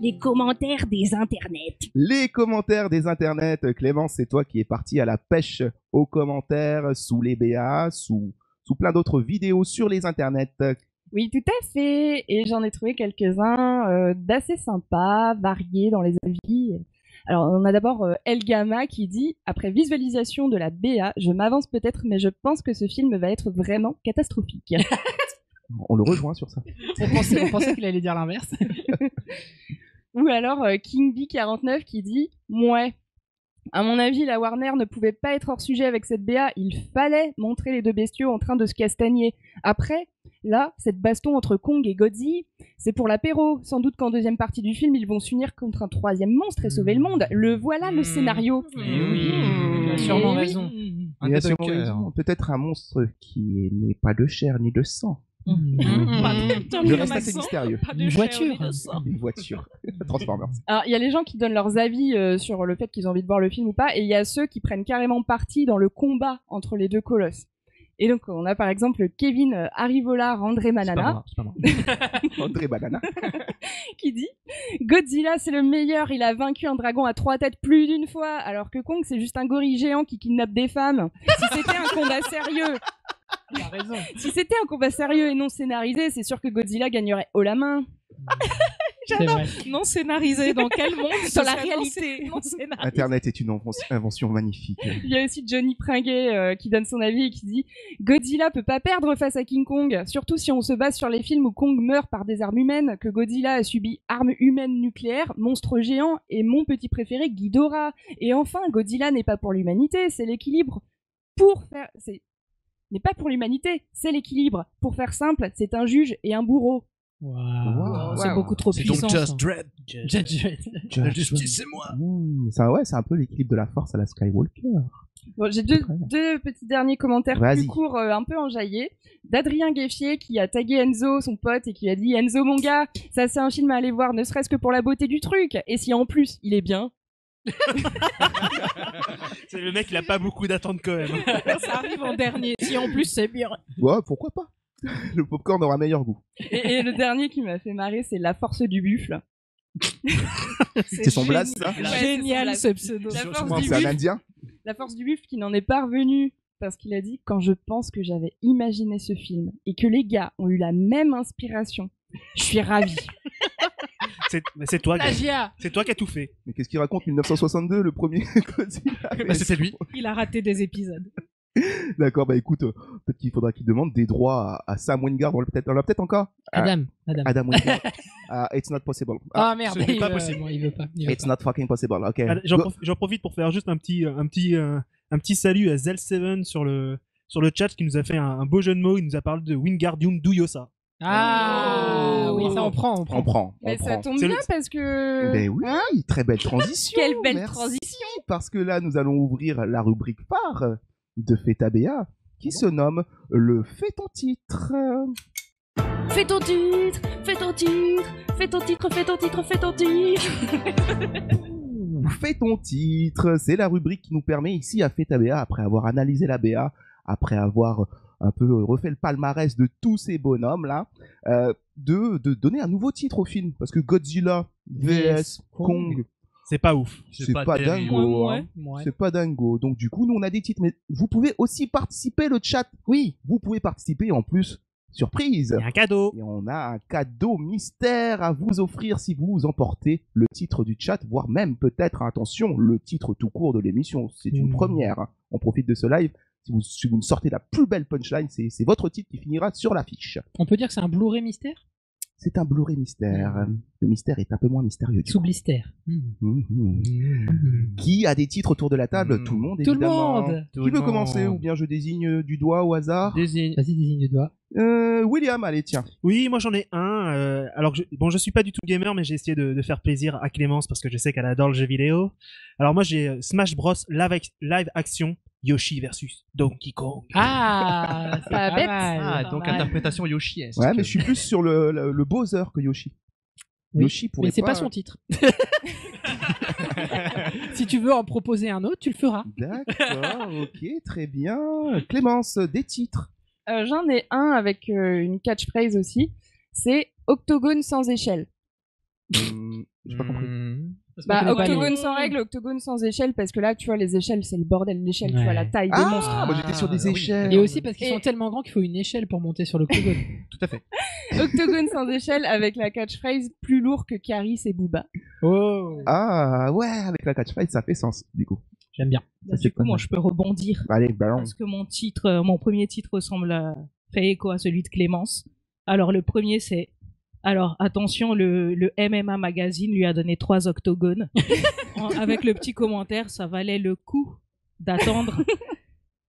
Les commentaires des internets. Les commentaires des internets. Clémence, c'est toi qui es parti à la pêche aux commentaires sous les BA, sous plein d'autres vidéos sur les internets. Oui, tout à fait. Et j'en ai trouvé quelques-uns d'assez sympas, variés dans les avis. Alors, on a d'abord El Gamma qui dit « Après visualisation de la BA, je m'avance peut-être, mais je pense que ce film va être vraiment catastrophique. » On le rejoint sur ça. On pensait qu'il allait dire l'inverse. Ou alors King B49 qui dit « Mouais. À mon avis, la Warner ne pouvait pas être hors sujet avec cette BA, il fallait montrer les deux bestiaux en train de se castagner. Après, là, cette baston entre Kong et Godzilla, c'est pour l'apéro. Sans doute qu'en deuxième partie du film, ils vont s'unir contre un troisième monstre et sauver le monde. Le voilà le scénario. Oui, tu as sûrement raison. Il y a sûrement raison. Peut-être un monstre qui n'est pas de chair ni de sang. Je reste assez mystérieux. Une voiture. Une voiture. Transformers. Alors, il y a les gens qui donnent leurs avis sur le fait qu'ils ont envie de voir le film ou pas, et il y a ceux qui prennent carrément parti dans le combat entre les deux colosses. Et donc, on a par exemple Kevin Arrivola André Manana, André Banana, qui dit « Godzilla, c'est le meilleur, il a vaincu un dragon à 3 têtes plus d'une fois, alors que Kong, c'est juste un gorille géant qui kidnappe des femmes. Si c'était un combat sérieux... » Il a raison. Si c'était un combat sérieux et non scénarisé, c'est sûr que Godzilla gagnerait haut la main. J'adore. Non scénarisé, dans quel monde? Sur la réalité. Non scénarisé. Internet est une invention magnifique. Il y a aussi Johnny Pringuet qui donne son avis et qui dit « Godzilla peut pas perdre face à King Kong, surtout si on se base sur les films où Kong meurt par des armes humaines, que Godzilla a subi armes humaines nucléaires, monstres géants et mon petit préféré Ghidorah. Et enfin, Godzilla n'est pas pour l'humanité, c'est l'équilibre. N'est pas pour l'humanité, c'est l'équilibre. Pour faire simple, c'est un juge et un bourreau. » Wow. C'est beaucoup trop C'est puissant. donc Just ça. Dredd. La justice, c'est moi. C'est un peu l'équilibre de la force à la Skywalker. Bon, j'ai deux petits derniers commentaires Vas-y. plus courts, un peu enjaillés. D'Adrien Gueffier qui a tagué Enzo, son pote, et qui a dit « Enzo, mon gars, ça c'est un film à aller voir, ne serait-ce que pour la beauté du truc. Et si en plus, il est bien. » C'est le mec, il a pas beaucoup d'attentes quand même. Ça arrive en dernier. Si en plus c'est bien. Ouais, pourquoi pas? Le popcorn aura meilleur goût. Et le dernier qui m'a fait marrer, c'est La Force du buffle. C'est son blaze, ça? Génial ce pseudo. C'est un indien? La Force du buffle qui n'en est pas revenu parce qu'il a dit « Quand je pense que j'avais imaginé ce film et que les gars ont eu la même inspiration, je suis ravi. » C'est toi, Plagiat. c'est toi qui as tout fait. Mais qu'est-ce qu'il raconte 1962, le premier Godzilla? C'était lui. Il a raté des épisodes. D'accord, bah écoute, peut-être qu'il faudra qu'il demande des droits à Sam Wingard. On l'a peut-être encore? Adam Wingard. It's not possible. Ah merde, ce n'est pas possible. il veut pas. il veut It's pas. not fucking possible. Ok. J'en profite pour faire juste un petit salut à Zel7 sur le chat qui nous a fait un beau jeu de mots. Il nous a parlé de Wingardium Leviosa. Ah oui, ça on prend. On prend. Mais ça tombe C'est bien parce que... Ben oui, très belle transition. Quelle belle Merci. transition. Parce que là, nous allons ouvrir la rubrique phare de Fetabea qui se nomme le Fais ton titre. Fais ton titre, fais ton titre, fais ton titre, fais ton titre, fais ton titre. Fais ton titre, c'est la rubrique qui nous permet ici à Fetabea, après avoir analysé la BA, après avoir un peu refait le palmarès de tous ces bonhommes là, de donner un nouveau titre au film, parce que Godzilla vs Kong, c'est pas ouf, c'est pas dingo, hein. C'est pas dingo. Donc du coup, nous on a des titres, mais vous pouvez aussi participer, le chat. Oui, vous pouvez participer en plus. Surprise! Il y a un cadeau! Et on a un cadeau mystère à vous offrir si vous emportez le titre du chat, voire même peut-être, attention, le titre tout court de l'émission. C'est une première. Hein. On profite de ce live. Si vous me sortez la plus belle punchline, c'est votre titre qui finira sur l'affiche. On peut dire que c'est un Blu-ray mystère? C'est un Blu-ray mystère. Le mystère est un peu moins mystérieux. Sous blister. Qui a des titres autour de la table? Tout le monde, Tout le évidemment. monde. Qui veut commencer? Ou bien je désigne du doigt au hasard? Vas-y, désigne du doigt. William, allez, tiens. Oui, moi j'en ai un. Alors, je suis pas du tout gamer, mais j'ai essayé de faire plaisir à Clémence parce que je sais qu'elle adore le jeu vidéo. Alors, moi j'ai Smash Bros. Live Action Yoshi versus Donkey Kong. Ah, c'est pas bête. Ah, donc interprétation Yoshi. Ouais, mais je suis plus sur le Bowser que Yoshi. Oui, Yoshi pourrait mais c'est pas son titre. Si tu veux en proposer un autre, tu le feras. D'accord, ok, très bien. Clémence, des titres. J'en ai un avec une catchphrase aussi. C'est Octogone sans échelle. J'ai pas compris. Bah, octogone sans règle, octogone sans échelle, parce que là, tu vois, les échelles, c'est le bordel d'échelle, tu vois, la taille des monstres. Ah, moi j'étais sur des échelles. Et aussi parce qu'ils sont tellement grands qu'il faut une échelle pour monter sur l'octogone. Tout à fait. Octogone sans échelle avec la catchphrase plus lourd que Caris et Booba. Oh. Ah, ouais, avec la catchphrase, ça fait sens, du coup. J'aime bien. Bah, du coup, moi, je peux rebondir. Allez, ballon. Parce que mon premier titre ressemble fait écho à celui de Clémence. Alors, le premier, c'est... Alors, attention, le MMA Magazine lui a donné 3 octogones. Avec le petit commentaire, ça valait le coup d'attendre.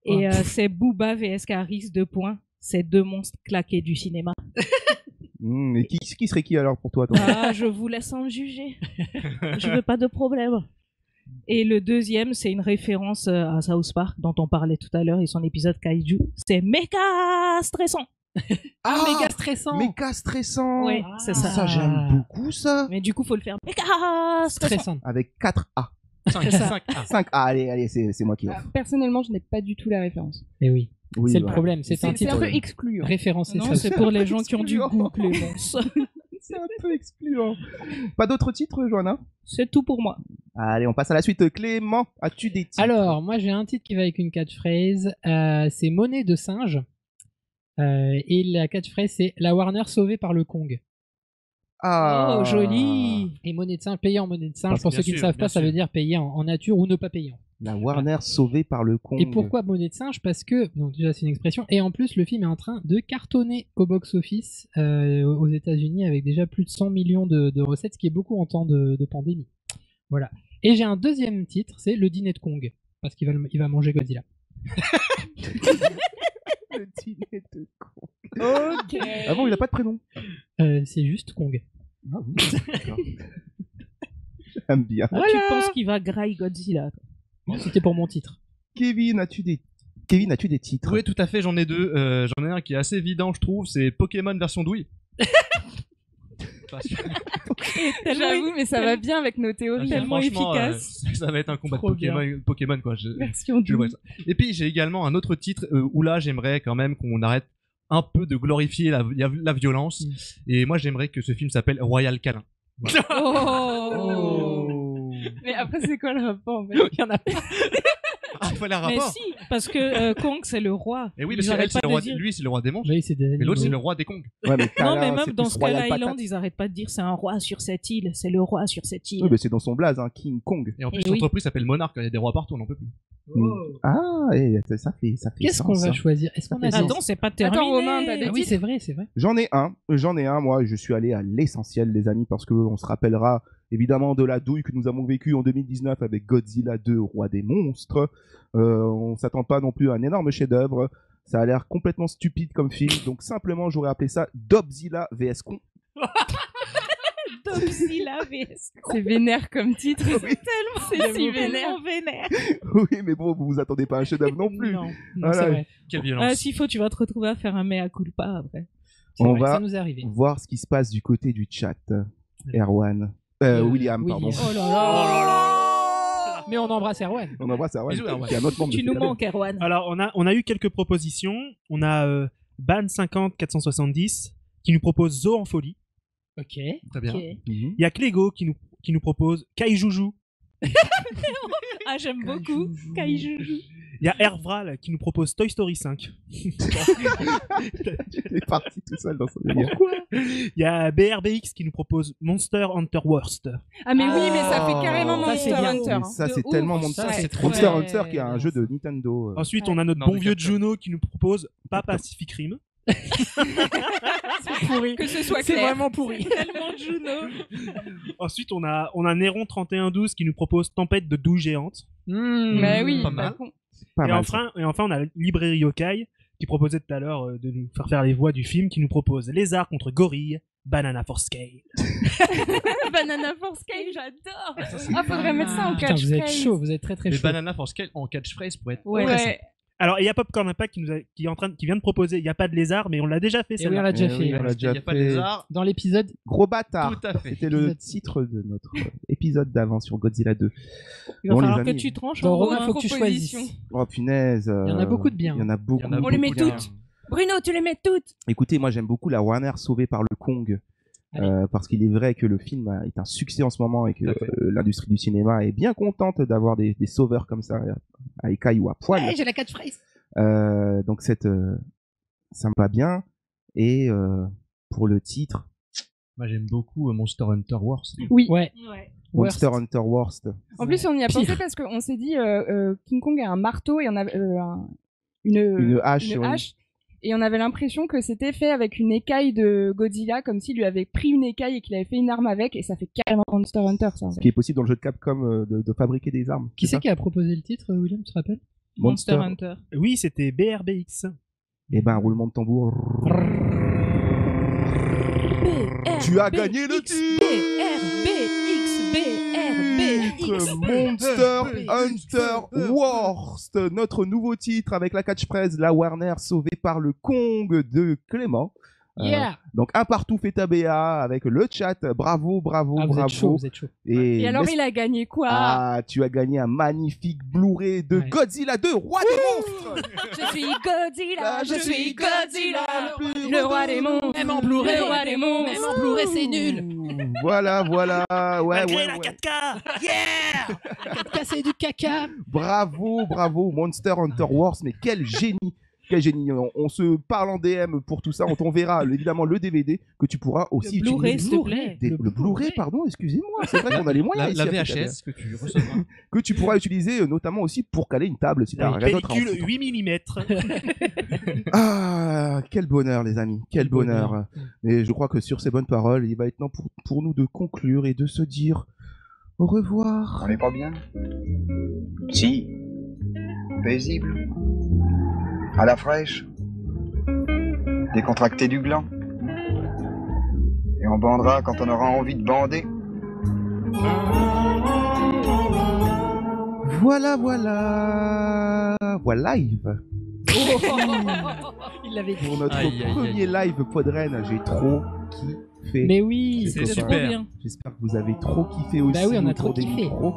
Et c'est Booba vs Caris, 2 points. C'est 2 monstres claqués du cinéma. Et qui serait qui alors pour toi, toi Ah, je vous laisse en juger. Je veux pas de problème. Et le deuxième, c'est une référence à South Park dont on parlait tout à l'heure et son épisode Kaiju. C'est méga stressant. Ah, méga stressant. Méga stressant. Oui, c'est ça. Ça, j'aime beaucoup ça. Mais du coup, faut le faire méga stressant. Avec 4 A. 5 A, allez, c'est moi qui offre. Personnellement, je n'ai pas du tout la référence. Et oui. Oui, c'est voilà. le problème, c'est un titre un peu excluant. référencé. Non, c'est pour les gens qui ont du goût, Clémence. C'est un peu excluant. Pas d'autres titres, Johanna? C'est tout pour moi. Allez, on passe à la suite. Clément, as-tu des titres? Alors, moi j'ai un titre qui va avec une catchphrase. C'est Monnaie de singe. Et la catchphrase c'est La Warner sauvée par le Kong. Ah, oh, joli. Et monnaie de singe, payer en monnaie de singe, pour ceux qui ne savent pas, ça veut dire payer en nature ou ne pas payer. La Warner sauvée par le Kong. Et pourquoi monnaie de singe? Parce que, donc déjà c'est une expression, et en plus le film est en train de cartonner au box-office aux États-Unis avec déjà plus de 100 millions de recettes, ce qui est beaucoup en temps de pandémie. Voilà. Et j'ai un deuxième titre, c'est Le dîner de Kong, parce qu'il va manger Godzilla. Le dîner de Kong. Ok. Ah bon, il a pas de prénom. C'est juste Kong. Ah oui, d'accord. J'aime bien. Voilà. Tu penses qu'il va grailler Godzilla? C'était pour mon titre. Kevin, as-tu des titres? Oui, tout à fait, j'en ai 2. J'en ai un qui est assez évident, je trouve, c'est Pokémon version douille. J'avoue, mais ça va bien avec nos théories. Tellement efficace. Ça va être un combat Trop de Pokémon, quoi. Version douille. Et puis j'ai également un autre titre où là j'aimerais quand même qu'on arrête un peu de glorifier la violence. Et moi j'aimerais que ce film s'appelle Royal Câlin. Oh. Mais après c'est quoi le rapport en fait? Il y en a pas. Ah, il fallait un rapport. Mais si, parce que Kong c'est le roi. Et oui, parce que c'est le roi, lui c'est le roi des monstres. Oui, et l'autre c'est le roi des Kongs. Ouais, mais non, mais même dans Skull Island, ils arrêtent pas de dire c'est un roi sur cette île, c'est le roi sur cette île. Oui, mais c'est dans son blaze, hein, King Kong. Et en plus l'entreprise s'appelle Monarch, il y a des rois partout, on n'en peut plus. Ah, et ça fait Qu'est-ce sens, qu'on va hein. choisir? Est-ce qu'on a Attends, c'est pas terminé. Attends, Romain, t'as des Ah oui, titres? c'est vrai. J'en ai un, moi, je suis allé à l'essentiel, les amis, parce que on se rappellera évidemment de la douille que nous avons vécue en 2019 avec Godzilla 2, Roi des monstres. On s'attend pas non plus à un énorme chef-d'œuvre. Ça a l'air complètement stupide comme film, donc simplement j'aurais appelé ça Dobzilla vs Kong. Autopsie la VS. C'est vénère comme titre. C'est si vénère. Oui, mais bon, vous vous attendez pas à un chef-d'œuvre non plus. Non, Voilà. c'est vrai. Quelle violence. S'il faut, tu vas te retrouver à faire un mea culpa après. On vrai, va ça nous est arrivé. voir ce qui se passe du côté du chat. Erwan. William, pardon. Oh là là. Mais on embrasse Erwan. On embrasse Erwan, Bisous, Erwan. qui est un autre membre Tu de nous Fétabé. manques, Erwan. Alors, on a eu quelques propositions. On a Ban 50 470 qui nous propose Zoo en folie. Ok. Très bien. Ok. Il y a Clégo qui nous propose Kaijoujou. Ah, j'aime beaucoup. Kaijuju. Il y a Hervral qui nous propose Toy Story 5. Il est parti tout seul dans son délire. Pourquoi? Il y a BRBX qui nous propose Monster Hunter Worst. Ah mais oui, mais ça fait carrément ça, c'est Monster bien. Hunter. Mais ça, De c'est ouf. tellement Monster. Ça, c'est trop Monster bien. Hunter qui est un jeu de Nintendo. Ensuite, on a notre Non, bon mais vieux Capcom. Juno qui nous propose pas Pacific Rim. C'est pourri. Que ce soit C'est clair. vraiment pourri. Tellement Juno. Ensuite, on a Néron 3112 qui nous propose Tempête de douille géante. Mais oui, Pas mal. con. Pas Et mal. enfin, on a Librairie Yokai qui proposait tout à l'heure de nous faire les voix du film, qui nous propose Lézard contre Gorille, Banana for Scale. Banana Force Scale, j'adore. Ah, faudrait mettre ça en Putain, vous êtes catchphrase. chaud, vous êtes très très Les chaud. Banana for Scale en catchphrase pour être Ouais. très simple. Alors, il y a Popcorn Impact qui vient de proposer Il n'y a pas de lézard, mais on l'a déjà fait, Et oui, on celle-là. l'a déjà Eh fait. oui, on l'a Il déjà n'y a pas de fait. lézard. Dans l'épisode. Gros bâtard. Tout à fait. C'était le titre de notre épisode d'avant sur Godzilla 2. Il va Bon, les falloir que amis. tu tranches Bon, en Romain, gros, faut que tu proposition. choisisses. Oh punaise. Il y en a beaucoup de bien. Il y en a beaucoup. Il y en a On les met beaucoup de toutes. Bruno, tu les mets toutes. Écoutez, moi j'aime beaucoup la Warner sauvée par le Kong. Parce qu'il est vrai que le film est un succès en ce moment et que l'industrie du cinéma est bien contente d'avoir des sauveurs comme ça, à écailles ou à poil. Ouais, j'ai la catchphrase. Donc ça me va bien. Et pour le titre, Moi j'aime beaucoup Monster Hunter Worst. Oui. Ouais. Monster Hunter Worst. En plus, on y a Pire. pensé parce qu'on s'est dit King Kong a un marteau et on a une hache, oui. Et on avait l'impression que c'était fait avec une écaille de Godzilla, comme s'il lui avait pris une écaille et qu'il avait fait une arme avec, et ça fait carrément Monster Hunter, ça. En Ce fait. qui est possible dans le jeu de Capcom de fabriquer des armes. Qui c'est c'est qui a proposé le titre, William, tu te rappelles? Monster Hunter. Oui, c'était BRBX. Et ben, roulement de tambour. Tu as gagné le titre Monster Hunter Worst, notre nouveau titre avec la catchphrase La Warner sauvée par le Kong de Clément. Yeah. Donc un partout fait BA avec le chat. Bravo, bravo, Ah, vous bravo. êtes chaud, vous êtes chaud. Et alors, il a gagné quoi? Ah, tu as gagné un magnifique Blu-ray de Godzilla 2, Roi des monstres. Je suis Godzilla, je suis Godzilla, le le roi des monstres. Même en Blu-ray, le roi des monstres. Même en Blu-ray, c'est nul. Voilà, voilà. Ouais, Malgré ouais, la ouais. 4K. Yeah. La 4K, c'est du caca. Bravo, bravo, Monster Hunter Wars, mais quel génie! Quel génie! On se parle en DM pour tout ça. On t'enverra évidemment le DVD que tu pourras aussi Le Blu-ray, utiliser. s'il te plaît. Le Blu-ray, pardon, excusez-moi. C'est vrai qu'on a les moyens. La ici à VHS Fétabéa. que tu recevras. Que tu pourras utiliser notamment aussi pour caler une table si t'as rien d'autre à en Pellicule foutre. 8 mm. Ah, quel bonheur, les amis, quel bonheur. Mais je crois que sur ces bonnes paroles, il va être temps pour nous de conclure et de se dire au revoir. On n'est pas bien? Si. Paisible. À la fraîche. Décontracté du gland. Et on bandera quand on aura envie de bander. Voilà, voilà. Voilà live. Il l'avait dit. Pour notre Aïe, aïe, aïe. premier live Podren, j'ai trop kiffé. Mais oui, C'est C'est super. bien. J'espère que vous avez trop kiffé aussi. Bah oui, on a autour trop des kiffé. micros.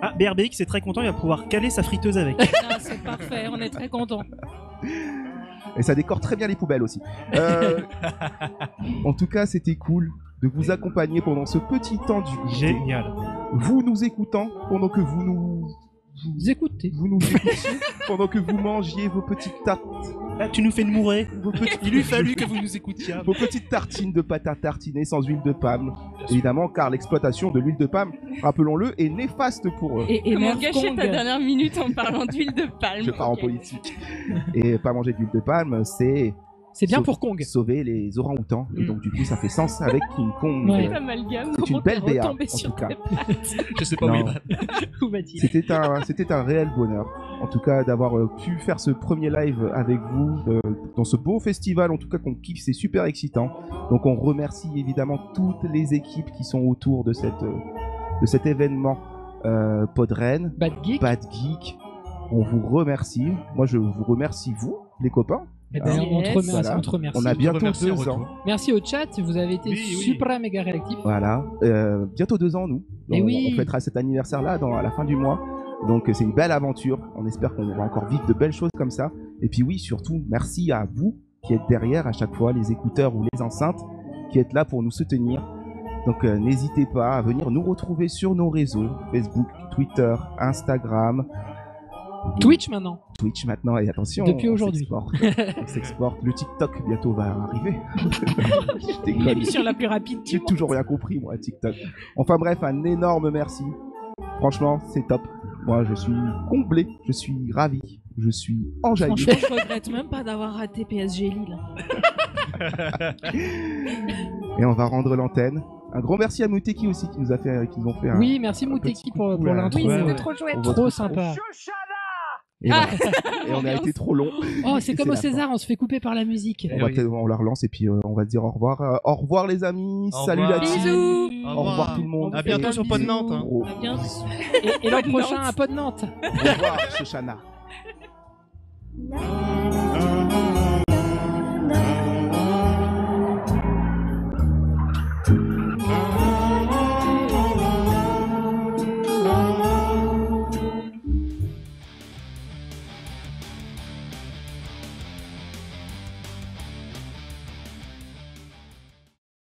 Ah, BRBX est très content, il va pouvoir caler sa friteuse avec. Ah, c'est parfait, on est très contents. Et ça décore très bien les poubelles aussi. En tout cas, c'était cool de vous accompagner pendant ce petit temps du goûter. Génial. Vous nous écoutant pendant que vous nous écoutez. Vous nous écoutiez pendant que vous mangiez vos petites tartes. Ah, tu nous fais de mourir. Vos petites... Il lui fallu que vous nous écoutiez. Vos petites tartines de pâte à tartiner sans huile de palme. Évidemment, car l'exploitation de l'huile de palme, rappelons-le, est néfaste pour eux. Et comment Nerf gâcher Kong. ta dernière minute en parlant d'huile de palme? Je pars en Ok. politique. Et pas manger d'huile de palme, c'est C'est bien pour Kong. Sauver les orang-outans. Et donc, du coup, ça fait sens avec King Kong. Ouais. C'est une belle BA, en tout cas. Je sais pas Non. Où va-t-il? C'était un réel bonheur, en tout cas, d'avoir pu faire ce premier live avec vous dans ce beau festival, en tout cas qu'on kiffe, c'est super excitant. Donc on remercie évidemment toutes les équipes qui sont autour de cet événement Podren, Bad Geek. On vous remercie. Moi, je vous remercie, vous, les copains. Eh ben, on te remercie, Voilà. on te remercie. On a bientôt remercie en 2 ans. retour. Merci au chat, vous avez été super méga réactifs. Voilà, bientôt 2 ans, nous. Et on, oui. on fêtera cet anniversaire-là à la fin du mois. Donc c'est une belle aventure. On espère qu'on va encore vivre de belles choses comme ça. Et puis oui, surtout, merci à vous qui êtes derrière à chaque fois, les écouteurs ou les enceintes, qui êtes là pour nous soutenir. Donc n'hésitez pas à venir nous retrouver sur nos réseaux, Facebook, Twitter, Instagram. Twitch maintenant. Twitch maintenant, et attention, Depuis aujourd'hui. On s'exporte. Le TikTok bientôt va arriver. Je déconne. L'émission la plus rapide du J'ai monde. toujours rien compris, moi, TikTok. Enfin bref, un énorme merci. Franchement, c'est top. Moi, je suis comblé, je suis ravi, je suis enjaillé. Franchement, je regrette même pas d'avoir raté PSG Lille. Et on va rendre l'antenne. Un grand merci à Mouteki aussi qui nous ont fait un. Oui, merci un Mouteki petit pour coucou, là. l'intro. Oui, c'était trop chouette. On Trop retrouve- sympa. Et, voilà. Et on a été trop long. Oh, c'est Et comme au la fin. César, on se fait couper par la musique. On la relance et puis on va dire au revoir. Au revoir les amis. Au Salut revoir. la team. Bisous. Au revoir tout le monde. À bientôt sur Pod Nantes. hein. Gros. À bientôt. Et l'an prochain à Pod Nantes. Au revoir Shoshana. La